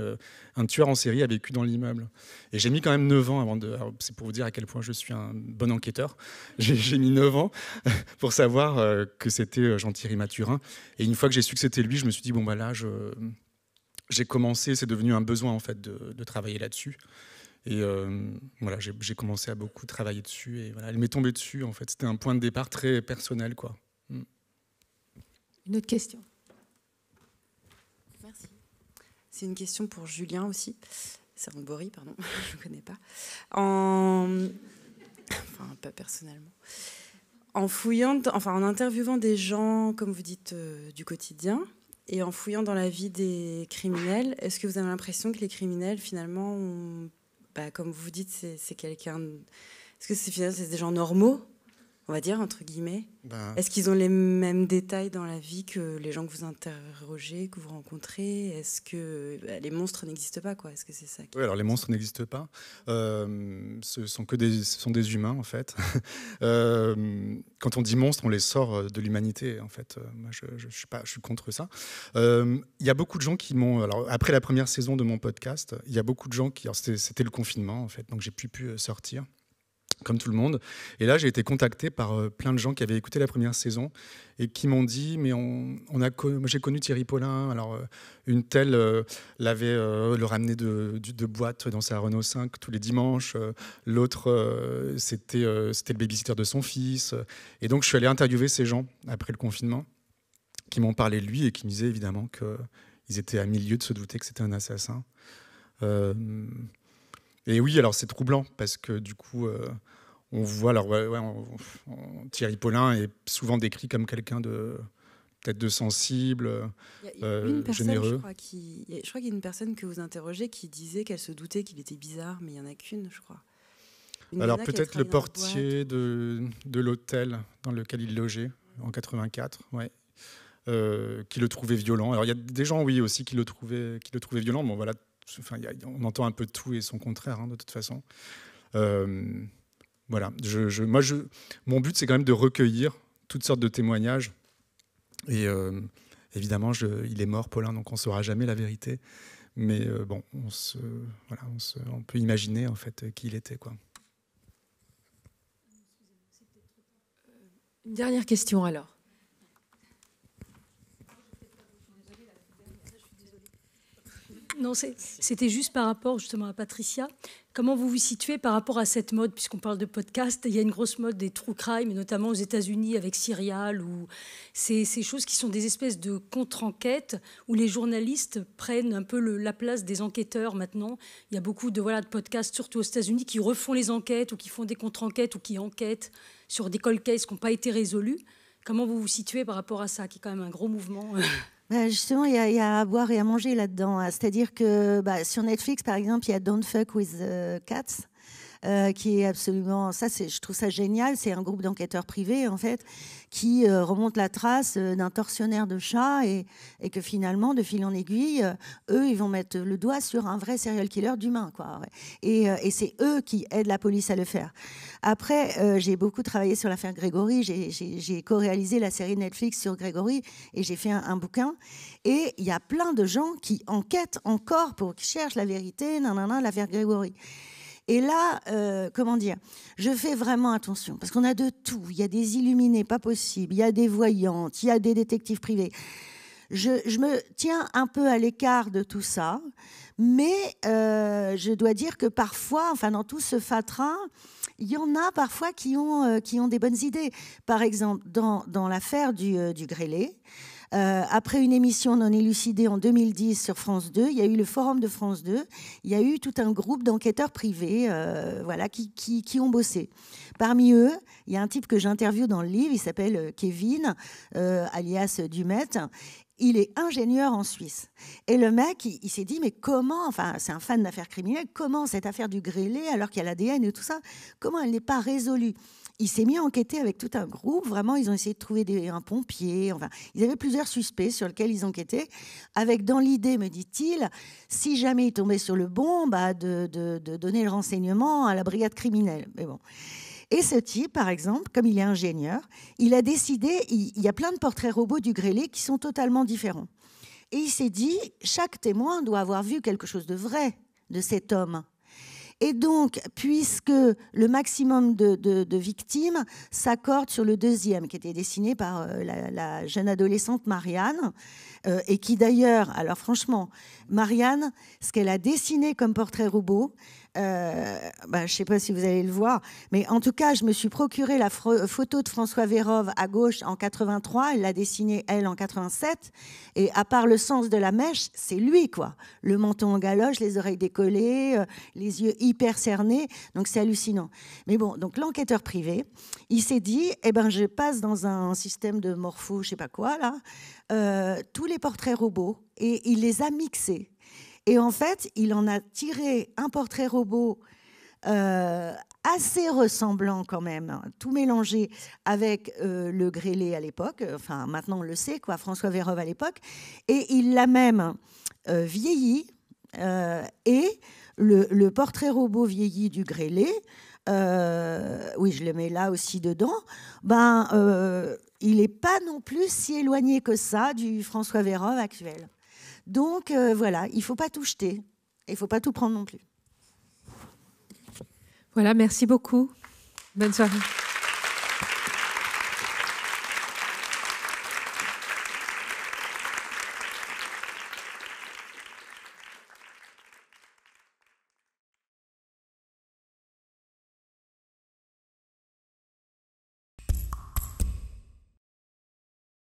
un tueur en série a vécu dans l'immeuble. Et j'ai mis quand même 9 ans avant de... Alors, c'est pour vous dire à quel point je suis un bon enquêteur. J'ai mis 9 ans pour savoir que c'était Jean-Thierry Mathurin. Et une fois que j'ai su que c'était lui, je me suis dit, là, j'ai commencé, c'est devenu un besoin en fait de travailler là-dessus. Et voilà, j'ai commencé à beaucoup travailler dessus. Et voilà, elle m'est tombée dessus, en fait. C'était un point de départ très personnel, quoi. Une autre question. Merci. C'est une question pour Julien aussi. C'est un Bory, pardon, je ne connais pas. Enfin, pas personnellement. En interviewant des gens, comme vous dites, du quotidien, et en fouillant dans la vie des criminels, est-ce que vous avez l'impression que les criminels, finalement, comme vous dites, c'est quelqu'un... Est-ce que c'est des gens normaux, on va dire, entre guillemets? Est-ce qu'ils ont les mêmes détails dans la vie que les gens que vous interrogez, que vous rencontrez? Est-ce que les monstres n'existent pas, quoi? Est-ce que c'est ça Oui, alors les monstres n'existent pas. Ce sont des humains, en fait. Quand on dit monstres, on les sort de l'humanité, en fait. Moi, je suis contre ça. Il y a beaucoup de gens qui m'ont... Alors, après la première saison de mon podcast, il y a beaucoup de gens qui... C'était le confinement, en fait, donc j'ai pu sortir, comme tout le monde. Et là, j'ai été contacté par plein de gens qui avaient écouté la première saison et qui m'ont dit, mais j'ai connu Thierry Paulin, alors une telle le ramenait de boîte dans sa Renault 5 tous les dimanches, l'autre, c'était le babysitter de son fils. Et donc, je suis allé interviewer ces gens après le confinement qui m'ont parlé de lui et qui me disaient évidemment qu'ils étaient à 1000 lieues de se douter que c'était un assassin. Et oui, alors c'est troublant parce que du coup, on voit, alors Thierry Paulin est souvent décrit comme quelqu'un peut-être de sensible, généreux. Je crois qu'il y a une personne que vous interrogez qui disait qu'elle se doutait qu'il était bizarre, mais il n'y en a qu'une, je crois. Alors peut-être le portier de l'hôtel dans lequel il logeait en 84, ouais. Qui le trouvait violent. Alors il y a des gens, oui, aussi qui le trouvaient violent. Bon, voilà. Enfin, on entend un peu de tout et son contraire, de toute façon. Voilà. Mon but, c'est quand même de recueillir toutes sortes de témoignages. Et évidemment, il est mort, Paulin, donc on ne saura jamais la vérité. Mais bon, on peut imaginer en fait qui il était, quoi. Une dernière question alors. Non, c'était juste par rapport justement à Patricia. Comment vous vous situez par rapport à cette mode, puisqu'on parle de podcast? Il y a une grosse mode des true crime, notamment aux États-Unis avec Serial, ou ces choses qui sont des espèces de contre-enquêtes où les journalistes prennent un peu la place des enquêteurs maintenant. Il y a beaucoup de podcasts, surtout aux États-Unis, qui refont les enquêtes ou qui font des contre-enquêtes ou qui enquêtent sur des cold cases qui n'ont pas été résolus. Comment vous vous situez par rapport à ça, qui est quand même un gros mouvement? Justement, il y a à boire et à manger là-dedans. C'est-à-dire que sur Netflix, par exemple, il y a Don't Fuck with Cats, qui est absolument... je trouve ça génial. C'est un groupe d'enquêteurs privés, en fait, qui remonte la trace d'un tortionnaire de chats et que finalement, de fil en aiguille, eux, ils vont mettre le doigt sur un vrai serial killer d'humains, quoi. Ouais. Et c'est eux qui aident la police à le faire. Après, j'ai beaucoup travaillé sur l'affaire Grégory. J'ai co-réalisé la série Netflix sur Grégory et j'ai fait un bouquin. Et il y a plein de gens qui enquêtent encore qui cherchent la vérité, l'affaire Grégory. Et là, comment dire, je fais vraiment attention, parce qu'on a de tout. Il y a des illuminés, pas possible. Il y a des voyantes, il y a des détectives privés. Je me tiens un peu à l'écart de tout ça, mais je dois dire que parfois, dans tout ce fatras, il y en a parfois qui ont des bonnes idées. Par exemple, dans l'affaire du grêlé, après une émission non élucidée en 2010 sur France 2, il y a eu le forum de France 2, il y a eu tout un groupe d'enquêteurs privés qui ont bossé. Parmi eux, il y a un type que j'interviewe dans le livre, il s'appelle Kevin, alias Dumet. Il est ingénieur en Suisse. Et le mec, il s'est dit, mais comment, c'est un fan d'affaires criminelles, comment cette affaire du grêlé, alors qu'il y a l'ADN et tout ça, comment elle n'est pas résolue? Il s'est mis à enquêter avec tout un groupe. Vraiment, ils ont essayé de trouver un pompier. Ils avaient plusieurs suspects sur lesquels ils enquêtaient, avec dans l'idée, me dit-il, si jamais ils tombaient sur le bon, de donner le renseignement à la brigade criminelle. Mais bon. Et ce type, par exemple, comme il est ingénieur, il a décidé, il y a plein de portraits robots du grêlé qui sont totalement différents. Et il s'est dit, chaque témoin doit avoir vu quelque chose de vrai de cet homme. Et donc, puisque le maximum de victimes s'accorde sur le deuxième, qui était dessiné par la jeune adolescente Marianne, et qui d'ailleurs, alors franchement, Marianne, ce qu'elle a dessiné comme portrait robot, je ne sais pas si vous allez le voir, mais en tout cas, je me suis procuré la photo de François Vérove à gauche en 83, elle l'a dessinée, elle, en 87, et à part le sens de la mèche, c'est lui, quoi. Le menton en galoche, les oreilles décollées, les yeux hyper cernés, donc c'est hallucinant. Mais bon, donc l'enquêteur privé, il s'est dit, je passe dans un système de morpho, je ne sais pas quoi, là, tous les portraits robots, et il les a mixés. Et en fait, il en a tiré un portrait robot assez ressemblant quand même, tout mélangé avec le grêlé à l'époque, maintenant on le sait, quoi, François Vérove à l'époque, et il l'a même vieilli, et le portrait robot vieilli du grêlé, oui, je le mets là aussi dedans, il n'est pas non plus si éloigné que ça du François Vérove actuel. Donc voilà, il ne faut pas tout jeter. Il ne faut pas tout prendre non plus. Voilà, merci beaucoup. Bonne soirée.